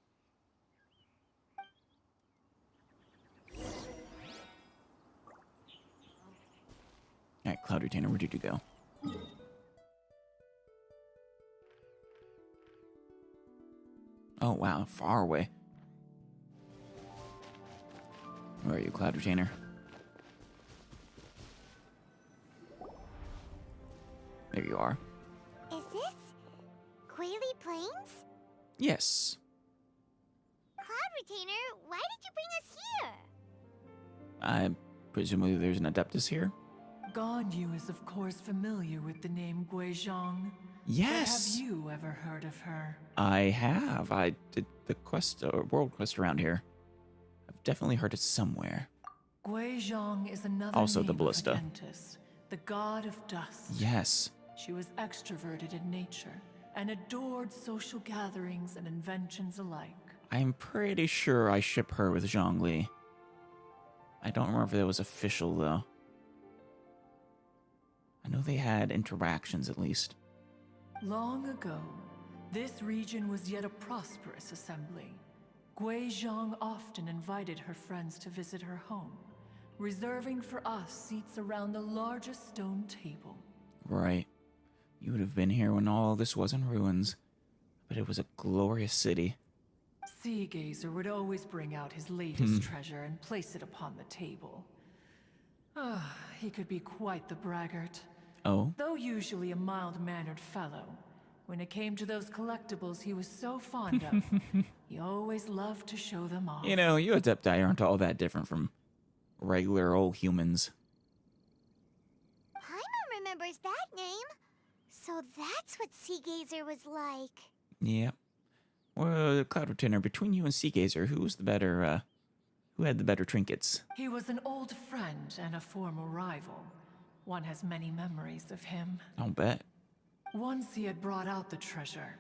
Alright, Cloud Retainer, where did you go? Oh, wow, far away. Where are you, Cloud Retainer? There you are. Is this Quaily Plains? Yes. Cloud Retainer, why did you bring us here? Presumably there's an Adeptus here? Ganyu is of course familiar with the name Guizhong. Yes! But have you ever heard of her? I have. I did the quest, or world quest around here. I've definitely heard it somewhere. Guizhong is another Also name the of ballista. Agentis, the god of dust. Yes. She was extroverted in nature and adored social gatherings and inventions alike. I'm pretty sure I ship her with Zhongli. I don't remember if that was official, though. I know they had interactions, at least. Long ago, this region was yet a prosperous assembly. Guizhong often invited her friends to visit her home, reserving for us seats around the largest stone table. Right. You would have been here when all this was in ruins. But it was a glorious city. Seagazer would always bring out his latest treasure and place it upon the table. He could be quite the braggart. Oh? Though usually a mild-mannered fellow, when it came to those collectibles he was so fond of, he always loved to show them off. You know, you Adepti aren't all that different from regular old humans. Paimon remembers that name. So that's what Seagazer was like. Yeah. Well, Cloud Retainer, between you and Seagazer, who was the better, who had the better trinkets? He was an old friend and a former rival. One has many memories of him. I'll bet. Once he had brought out the treasure,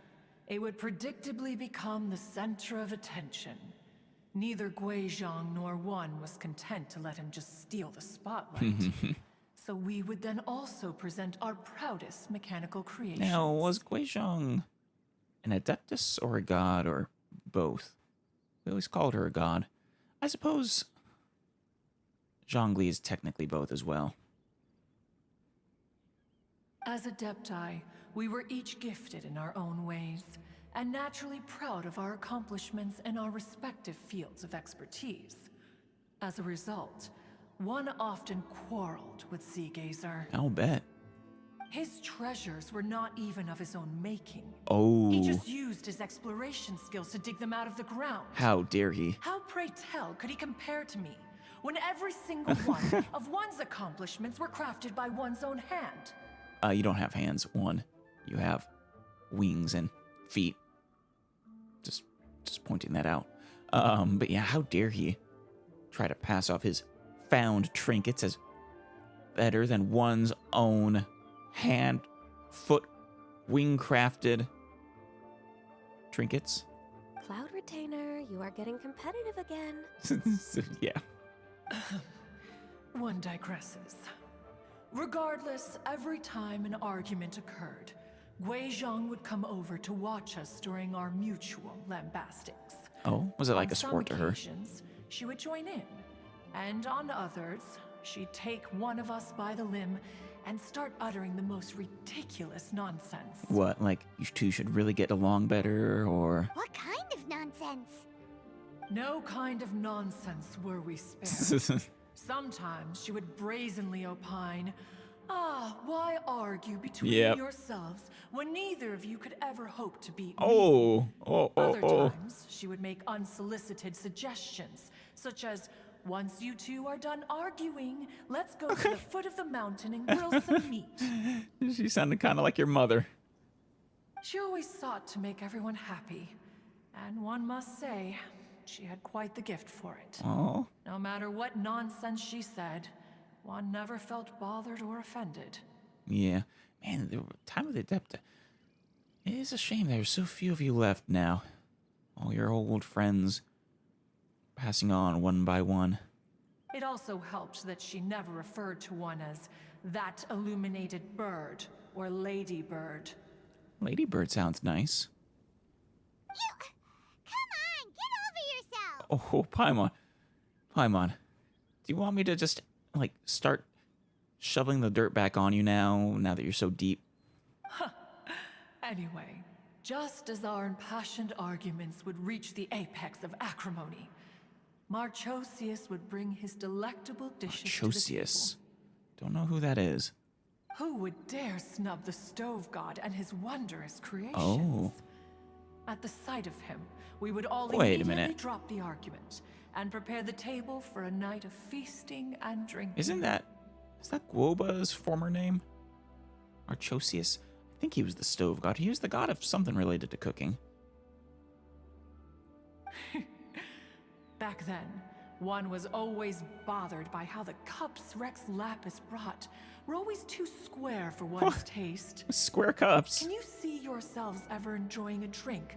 it would predictably become the center of attention. Neither Guizhong nor One was content to let him just steal the spotlight. So we would then also present our proudest mechanical creations. Now, was Guizhong an Adeptus or a god or both? We always called her a god. I suppose Zhongli is technically both as well. As Adepti, we were each gifted in our own ways, and naturally proud of our accomplishments in our respective fields of expertise. As a result, One often quarreled with Seagazer. I'll bet. His treasures were not even of his own making. Oh. He just used his exploration skills to dig them out of the ground. How dare he? How, pray tell, could he compare to me, when every single one of One's accomplishments were crafted by one's own hand? You don't have hands, One. You have wings and feet. Just pointing that out. But yeah, how dare he try to pass off his found trinkets as better than one's own hand, foot, wing-crafted trinkets? Cloud Retainer, you are getting competitive again. Yeah. One digresses. Regardless, every time an argument occurred, Guizhong would come over to watch us during our mutual lambastics. Oh, was it like On a sport to some her? occasions, she would join in, and on others, she'd take one of us by the limb and start uttering the most ridiculous nonsense. What, like you two should really get along better, or? What kind of nonsense? No kind of nonsense were we spared. Sometimes she would brazenly opine, why argue between yourselves when neither of you could ever hope to beat me? Other times, she would make unsolicited suggestions, such as, once you two are done arguing, let's go to the foot of the mountain and grill some meat. She sounded kind of like your mother. She always sought to make everyone happy, and one must say, she had quite the gift for it. Oh. No matter what nonsense she said, One never felt bothered or offended. Yeah. Man, the time of the Adepta. It is a shame there's so few of you left now. All your old friends passing on one by one. It also helped that she never referred to One as that illuminated bird or ladybird. Ladybird sounds nice. Come on, get over yourself! Oh, Paimon. Paimon. Do you want me to just, like, start shoveling the dirt back on you now that you're so deep? Anyway, just as our impassioned arguments would reach the apex of acrimony, Marchosius would bring his delectable dishes to the table. Chosius. Don't know who that is. Who would dare snub the stove god and his wondrous creations? Oh. At the sight of him, we would all Wait a immediately minute. drop the argument and prepare the table for a night of feasting and drinking. Is that Guoba's former name? Archosius? I think he was the stove god. He was the god of something related to cooking. Back then, one was always bothered by how the cups Rex Lapis brought were always too square for one's taste. Square cups? Can you see yourselves ever enjoying a drink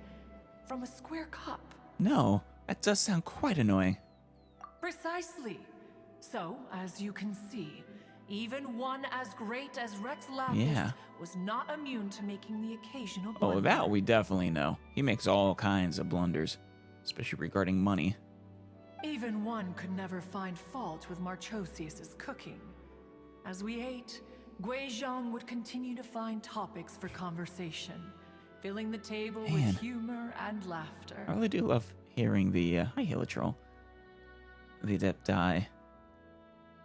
from a square cup? No, that does sound quite annoying. Precisely. So, as you can see, even one as great as Rex Lapis Yeah. was not immune to making the occasional Oh, blunder. that we definitely know. He makes all kinds of blunders, especially regarding money. Even one could never find fault with Marchosius's cooking. As we ate, Guizhong would continue to find topics for conversation, filling the table Man. with humor and laughter. I really do love hearing the, hi Hilitrol, the Adepti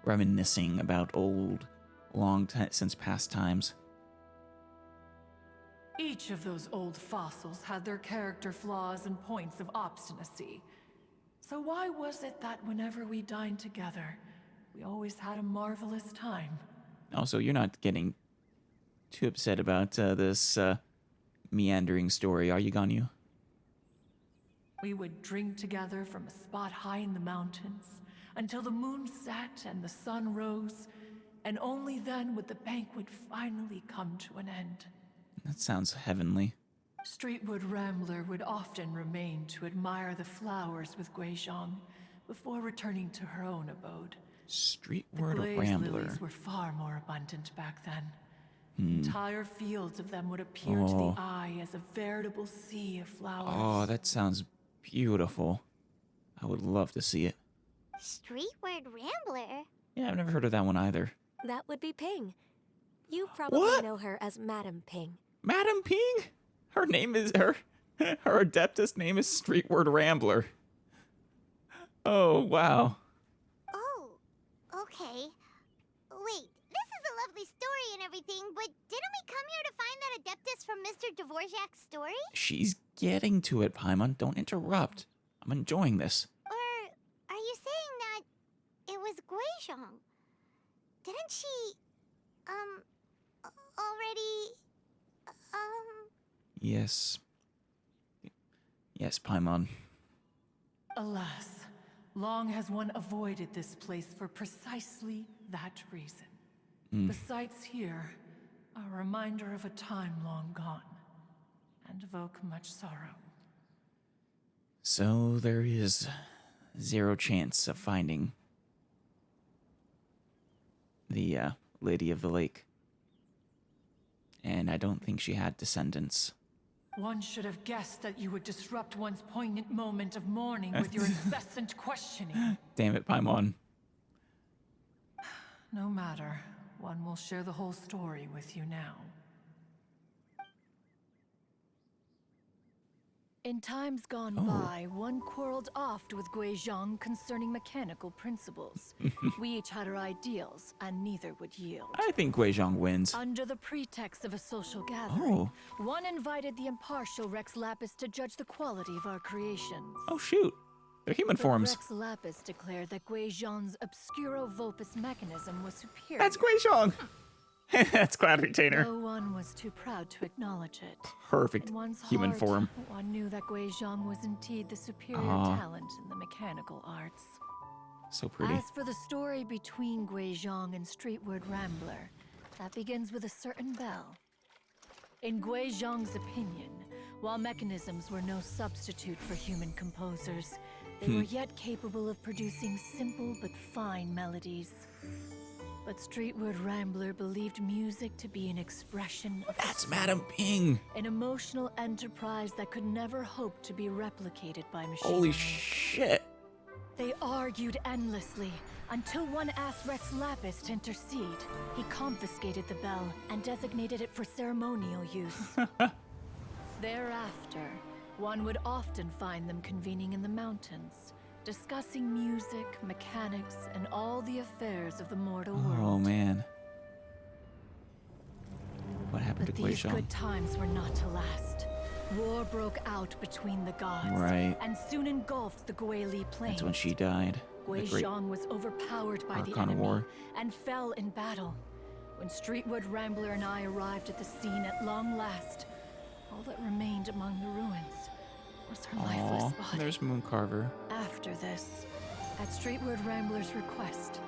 reminiscing about old, since past times. Each of those old fossils had their character flaws and points of obstinacy. So why was it that whenever we dined together, we always had a marvelous time? Also, you're not getting too upset about this meandering story, are you, Ganyu? We would drink together from a spot high in the mountains until the moon set and the sun rose, and only then would the banquet finally come to an end. That sounds heavenly. Streetwood Rambler would often remain to admire the flowers with Guizhong before returning to her own abode. Streetward The glaze Rambler. lilies were far more abundant back then. Entire fields of them would appear to Oh. the eye as a veritable sea of flowers. Oh, that sounds beautiful. I would love to see it. Streetward Rambler? Yeah, I've never heard of that one either. That would be Ping. You probably What? know her as Madam Ping. Madam Ping? Her name is her Adeptus name is Streetward Rambler. Oh, wow. Oh, okay. Wait, this is a lovely story and everything, but didn't we come here to find that Adeptus from Mr. Dvorak's story? She's getting to it, Paimon. Don't interrupt. I'm enjoying this. Or are you saying that it was Guizhong? Didn't she, already, Yes. Yes, Paimon. Alas, long has one avoided this place for precisely that reason. The sights here are a reminder of a time long gone, and evoke much sorrow. So there is zero chance of finding the Lady of the Lake. And I don't think she had descendants. One should have guessed that you would disrupt one's poignant moment of mourning with your incessant questioning. Damn it, Paimon. No matter, one will share the whole story with you now. In times gone by, one quarreled oft with Guizhong concerning mechanical principles. We each had our ideals, and neither would yield. I think Guizhong wins. Under the pretext of a social gathering, Oh. one invited the impartial Rex Lapis to judge the quality of our creations. Oh, shoot. They're human But forms. Rex Lapis declared that Guizhong's Obscuro Vulpus mechanism was superior. That's Guizhong. That's Cloud Retainer. No one was too proud to acknowledge it. Perfect In one's human heart, form. one knew that Guizhong was indeed the superior Aw. talent in the mechanical arts. So pretty. As for the story between Guizhong and Streetward Rambler, that begins with a certain bell. In Guizhong's opinion, while mechanisms were no substitute for human composers, they were yet capable of producing simple but fine melodies. But Streetward Rambler believed music to be an expression of the That's soul, Madam Ping. an emotional enterprise that could never hope to be replicated by machinery. Holy shit. They argued endlessly until one asked Rex Lapis to intercede. He confiscated the bell and designated it for ceremonial use. Thereafter, one would often find them convening in the mountains, discussing music, mechanics, and all the affairs of the mortal world. Oh, man. happened But to these Guizhong? good times were not to last. War broke out between the gods, Right. and soon engulfed the Guili Plains. That's when she died. The great Guizhong was overpowered by the Archon enemy War. and fell in battle. When Streetwood Rambler and I arrived at the scene at long last, all that remained among the ruins was her lifeless Aw, body. there's Mooncarver. After this, at Streetwood Rambler's request,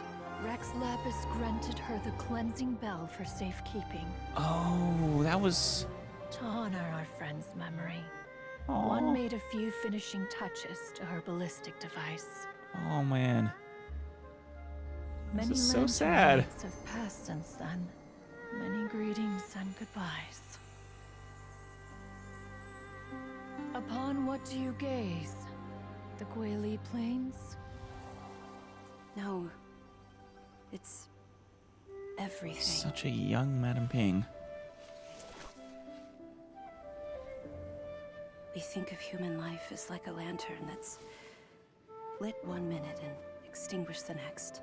Rex Lapis granted her the cleansing bell for safekeeping. Oh, that was... To honor our friend's memory, Aw. one made a few finishing touches to her ballistic device. Oh, man. Many This is so Lantern sad. Rites have passed since then. Many greetings and goodbyes. Upon what do you gaze? The Guili Plains? No. It's everything. Such a young Madame Ping. We think of human life as like a lantern that's lit one minute and extinguished the next.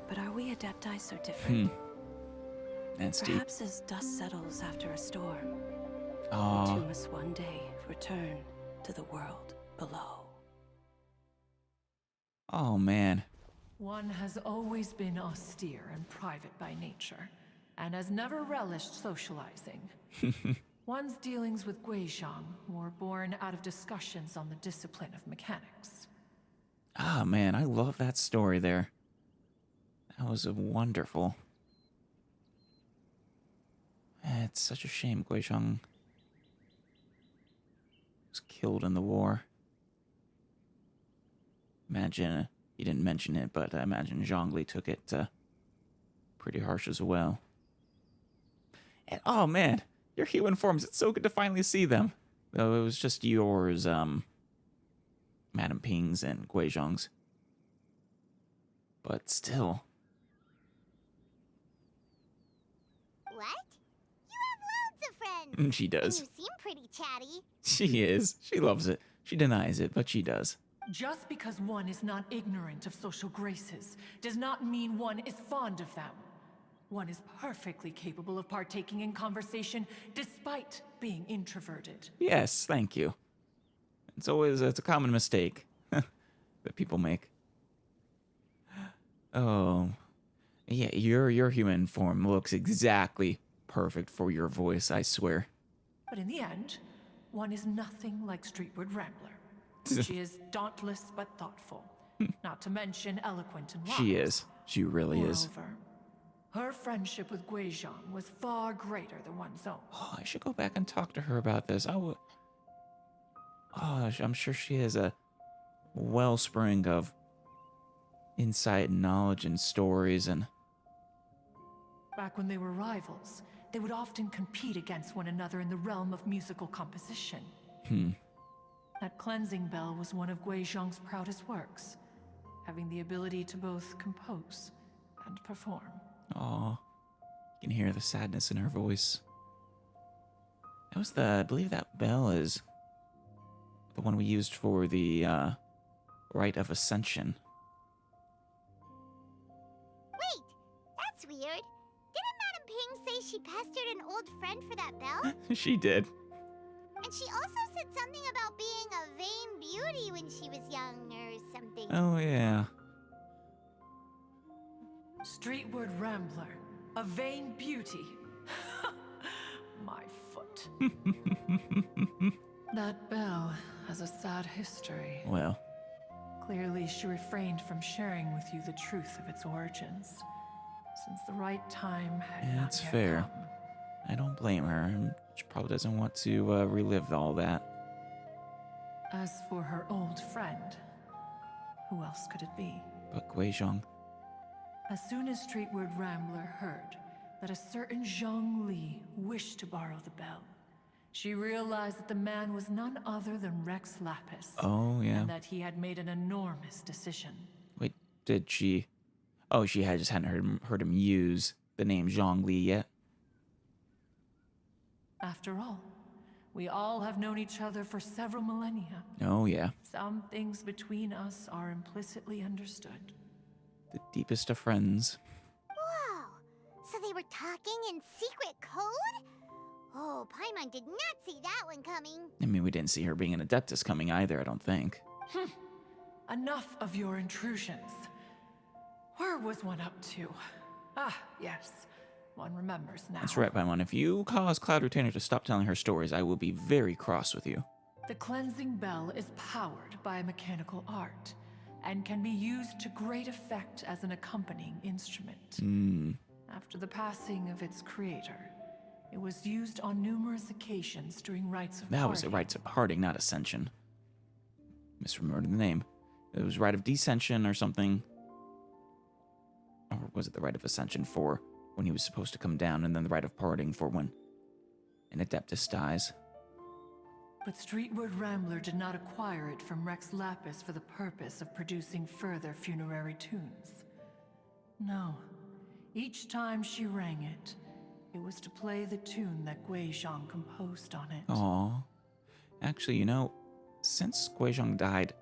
But are we Adepti so different? That's deep. Perhaps as dust settles after a storm, we Aw. too must one day return to the world below. Oh, man. One has always been austere and private by nature, and has never relished socializing. One's dealings with Guizhong were born out of discussions on the discipline of mechanics. Ah, man, I love that story there. That was wonderful. It's such a shame Guizhong was killed in the war. Imagine, you didn't mention it, but I imagine Zhongli took it pretty harsh as well. And, oh, man, your human forms, it's so good to finally see them. Though it was just yours, Madame Ping's and Guizhong's. But still. What? You have loads of friends. She And does. you seem pretty chatty. She is. She loves it. She denies it, but she does. Just because one is not ignorant of social graces does not mean one is fond of them. One is perfectly capable of partaking in conversation despite being introverted. Yes, thank you. It's a common mistake that people make. Oh, yeah, your human form looks exactly perfect for your voice, I swear. But in the end, one is nothing like Streetwood Rambler. She is dauntless but thoughtful, not to mention eloquent and wise. She is. She really is. Moreover, her friendship with Guizhong was far greater than one's own. Oh, I should go back and talk to her about this. Oh, I'm sure she has a wellspring of insight and knowledge and stories and... Back when they were rivals, they would often compete against one another in the realm of musical composition. That cleansing bell was one of Guizhong's proudest works, having the ability to both compose and perform. Aw, you can hear the sadness in her voice. That was I believe that bell is the one we used for the Rite of Ascension. Wait, that's weird. Didn't Madame Ping say she pestered an old friend for that bell? She did. And she also said something about being a vain beauty when she was young or something. Oh, yeah. Streetward Rambler, a vain beauty. My foot. That bell has a sad history. Well, Clearly, she refrained from sharing with you the truth of its origins, since the right time had yeah, not it's yet fair. come. I don't blame her. She probably doesn't want to relive all that. As for her old friend, who else could it be? But Guizhong, As soon as Streetward Rambler heard that a certain Zhong Li wished to borrow the bell, she realized that the man was none other than Rex Lapis. oh, yeah. And that he had made an enormous decision. Wait, did she... Oh, she just hadn't heard him use the name Zhongli yet. After all, we all have known each other for several millennia. Oh, yeah. Some things between us are implicitly understood. The deepest of friends. Whoa! So they were talking in secret code? Oh, Paimon did not see that one coming. I mean, we didn't see her being an Adeptus coming either, I don't think. Enough of your intrusions. Where was one up to? Ah, yes. One remembers now. That's right, Paimon. If you cause Cloud Retainer to stop telling her stories, I will be very cross with you. The cleansing bell is powered by a mechanical art and can be used to great effect as an accompanying instrument. After the passing of its creator, it was used on numerous occasions during rites of That parting. was a rites of parting, not ascension. Misremembered the name. It was rite of descension or something. Or was it the rite of ascension for when he was supposed to come down, and then the rite of parting for when an Adeptus dies? But Streetward Rambler did not acquire it from Rex Lapis for the purpose of producing further funerary tunes. No. Each time she rang it, it was to play the tune that Guizhong composed on it. Aww. Actually, you know, since Guizhong died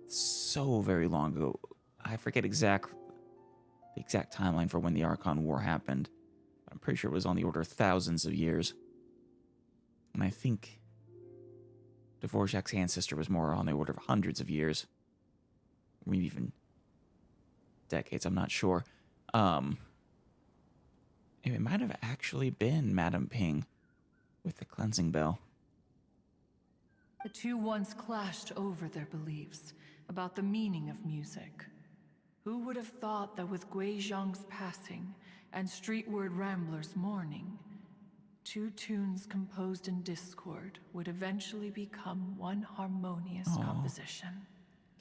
so very long ago, I forget the exact timeline for when the Archon War happened. I'm pretty sure it was on the order of thousands of years. And I think Dvorak's ancestor was more on the order of hundreds of years. Or maybe even decades, I'm not sure. It might have actually been Madame Ping with the cleansing bell. The two once clashed over their beliefs about the meaning of music. Who would have thought that with Guizhong's passing and Streetward Rambler's mourning, two tunes composed in discord would eventually become one harmonious composition?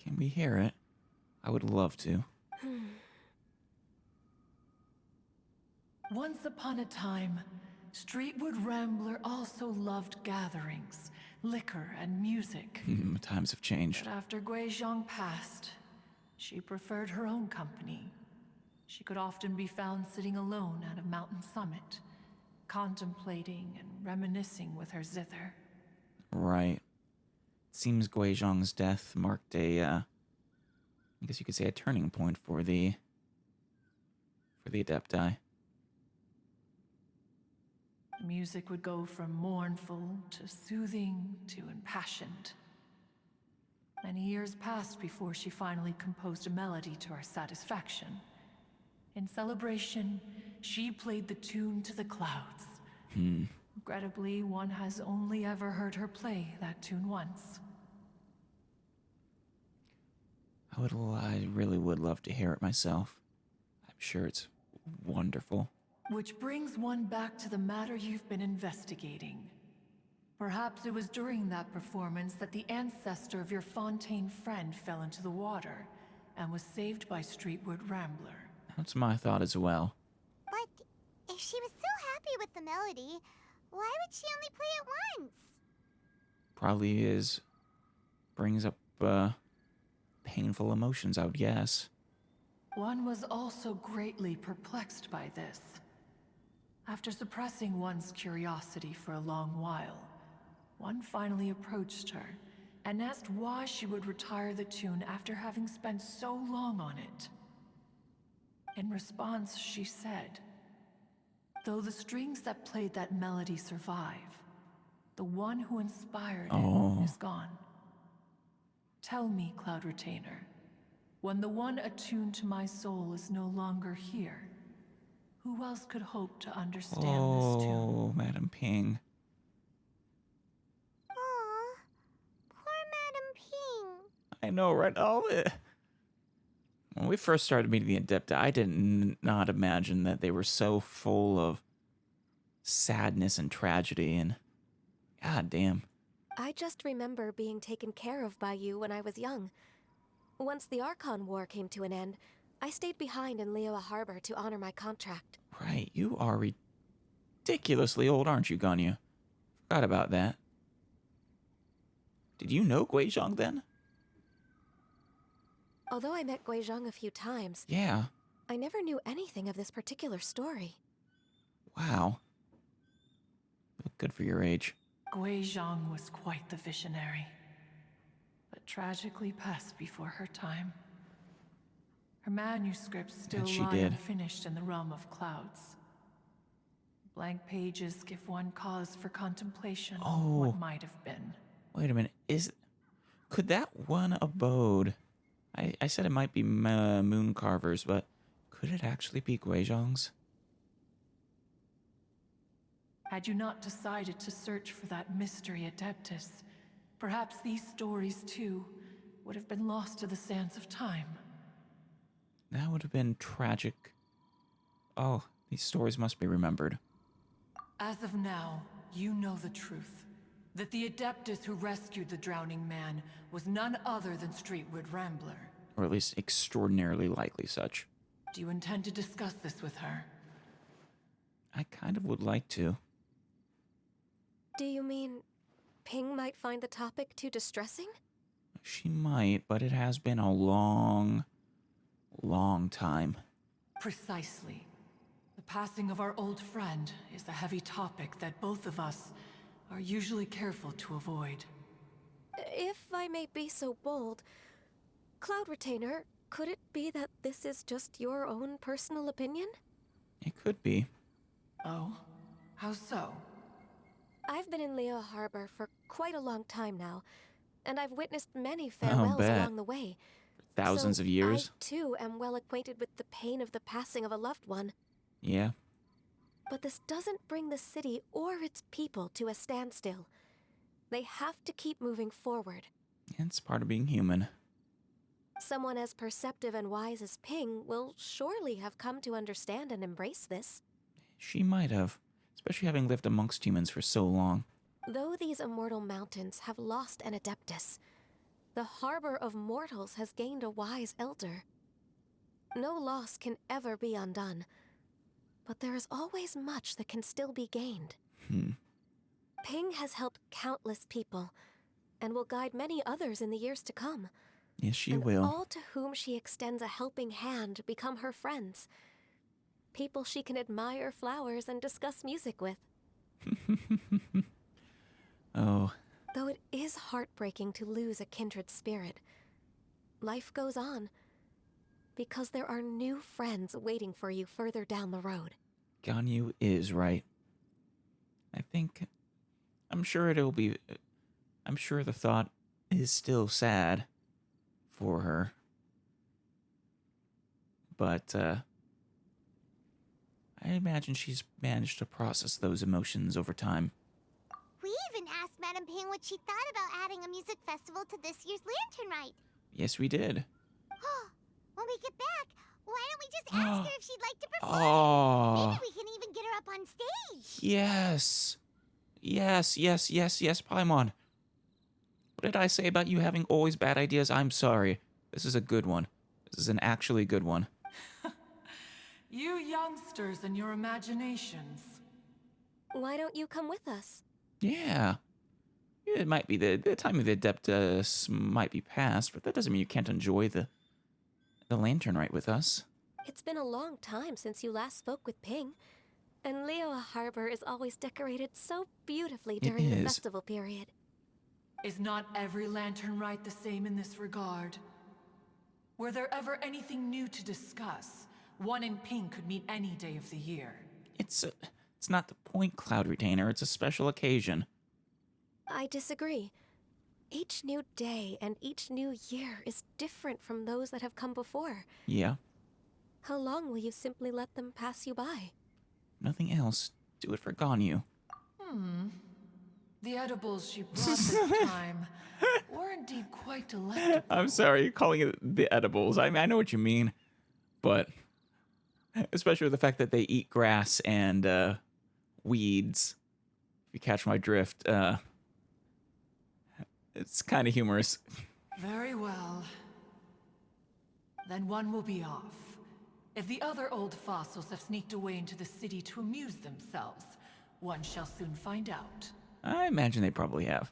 Can we hear it? I would love to. Once upon a time, Streetward Rambler also loved gatherings, liquor, and music. Times have changed. But after Guizhong passed, she preferred her own company. She could often be found sitting alone at a mountain summit, contemplating and reminiscing with her zither. Right. It seems Guizhong's death marked I guess you could say a turning point for the Adepti. The music would go from mournful to soothing to impassioned. Many years passed before she finally composed a melody to our satisfaction. In celebration, she played the tune to the clouds. Regrettably, one has only ever heard her play that tune once. I really would love to hear it myself. I'm sure it's wonderful. Which brings one back to the matter you've been investigating. Perhaps it was during that performance that the ancestor of your Fontaine friend fell into the water and was saved by Streetward Rambler. That's my thought as well. But if she was so happy with the melody, why would she only play it once? Probably brings up painful emotions, I would guess. One was also greatly perplexed by this. After suppressing one's curiosity for a long while, one finally approached her and asked why she would retire the tune after having spent so long on it. In response, she said, "Though the strings that played that melody survive, the one who inspired it is gone. Tell me, Cloud Retainer, when the one attuned to my soul is no longer here, who else could hope to understand this tune?" Oh, Madame Ping. Aw, poor Madame Ping. I know, right? When we first started meeting the Adepta, I did not imagine that they were so full of sadness and tragedy, and god damn. I just remember being taken care of by you when I was young. Once the Archon War came to an end, I stayed behind in Liyue Harbor to honor my contract. Right, you are ridiculously old, aren't you, Ganyu? Forgot about that. Did you know Guizhong then? Although I met Guizhong a few times, Yeah. I never knew anything of this particular story. Wow. Look good for your age. Guizhong was quite the visionary, but tragically passed before her time. Her manuscripts still Yes, she lie did. unfinished in the realm of clouds. Blank pages give one cause for contemplation Oh. on what might have been. Wait a minute. Could that one abode... I said it might be Moon Carver's, but could it actually be Guizhong's? Had you not decided to search for that mystery Adeptus, perhaps these stories, too, would have been lost to the sands of time. That would have been tragic. Oh, these stories must be remembered. As of now, you know the truth. That the Adeptus who rescued the drowning man was none other than Streetwood Rambler. Or at least extraordinarily likely such. Do you intend to discuss this with her? I kind of would like to. Do you mean Ping might find the topic too distressing? She might, but it has been a long time. Precisely. The passing of our old friend is a heavy topic that both of us are usually careful to avoid. If I may be so bold, Cloud Retainer, could it be that this is just your own personal opinion? It could be. Oh? How so? I've been in Liyue Harbor for quite a long time now, and I've witnessed many farewells bet. along the way. Thousands So of years? I, too, am well acquainted with the pain of the passing of a loved one. Yeah. But this doesn't bring the city or its people to a standstill. They have to keep moving forward. It's part of being human. Someone as perceptive and wise as Ping will surely have come to understand and embrace this. She might have, especially having lived amongst humans for so long. Though these immortal mountains have lost an Adeptus, the harbor of mortals has gained a wise elder. No loss can ever be undone, but there is always much that can still be gained. Ping has helped countless people, and will guide many others in the years to come. Yes, she and will. all to whom she extends a helping hand become her friends. People she can admire flowers and discuss music with. Oh. Though it is heartbreaking to lose a kindred spirit, life goes on, because there are new friends waiting for you further down the road. Ganyu is right. I'm sure the thought is still sad for her. But, I imagine she's managed to process those emotions over time. We even asked Madame Ping what she thought about adding a music festival to this year's Lantern Rite. Yes, we did. When we get back, why don't we just ask her if she'd like to perform? Oh. Maybe we can even get her up on stage. Yes. Yes, Paimon. What did I say about you having always bad ideas? I'm sorry. This is a good one. This is an actually good one. You youngsters and your imaginations. Why don't you come with us? Yeah. It might be the time of the Adeptus might be past, but that doesn't mean you can't enjoy the Lantern Rite with us. It's been a long time since you last spoke with Ping, and Liyue Harbor is always decorated so beautifully during the festival period. Is not every Lantern Rite the same in this regard? Were there ever anything new to discuss? One in Ping could meet any day of the year. It's not the point, Cloud Retainer. It's a special occasion. I disagree. Each new day and each new year is different from those that have come before. Yeah. How long will you simply let them pass you by? Nothing else. Do it for Ganyu. The edibles she brought this time were indeed quite delectable. I'm sorry, you're calling it the edibles. I mean, I know what you mean, but especially with the fact that they eat grass and weeds. If you catch my drift, it's kind of humorous. Very well. Then one will be off. If the other old fossils have sneaked away into the city to amuse themselves, one shall soon find out. I imagine they probably have.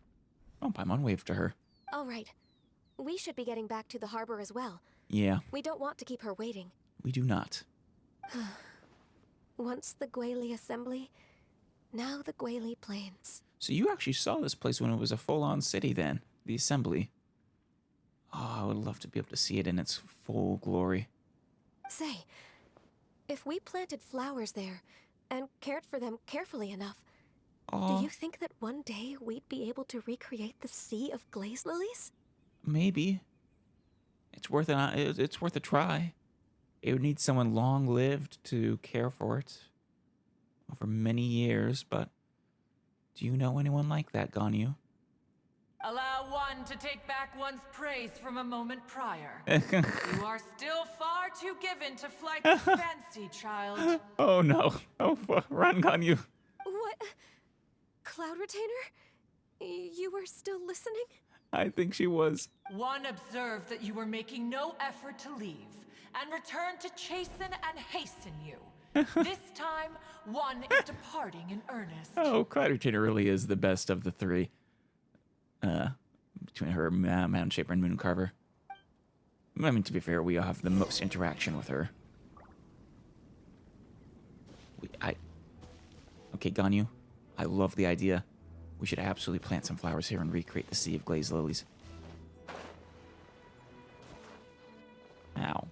Oh, Paimon waved to her. All right. We should be getting back to the harbor as well. Yeah, We don't want to keep her waiting. we do not. Once the Guili Assembly, now the Guili Plains. So you actually saw this place when it was a full-on city then, the Assembly. Oh, I would love to be able to see it in its full glory. Say, if we planted flowers there, and cared for them carefully enough. Oh, Do you think that one day we'd be able to recreate the sea of glaze lilies? maybe. It's worth it's worth a try. It would need someone long-lived to care for it over many years, but do you know anyone like that, Ganyu? Allow one to take back one's praise from a moment prior. You are still far too given to flight of fancy, child. Oh no. Oh, run, Ganyu. What? Cloud Retainer? You were still listening? I think she was. One observed that you were making no effort to leave, and returned to chasten and hasten you. This time, one is departing in earnest. Oh, Cloud Retainer really is the best of the three. Between her, Mountain Shaper, and Moon Carver. I mean, to be fair, we all have the most interaction with her. Okay, Ganyu, I love the idea. We should absolutely plant some flowers here and recreate the Sea of Glazed Lilies. Ow.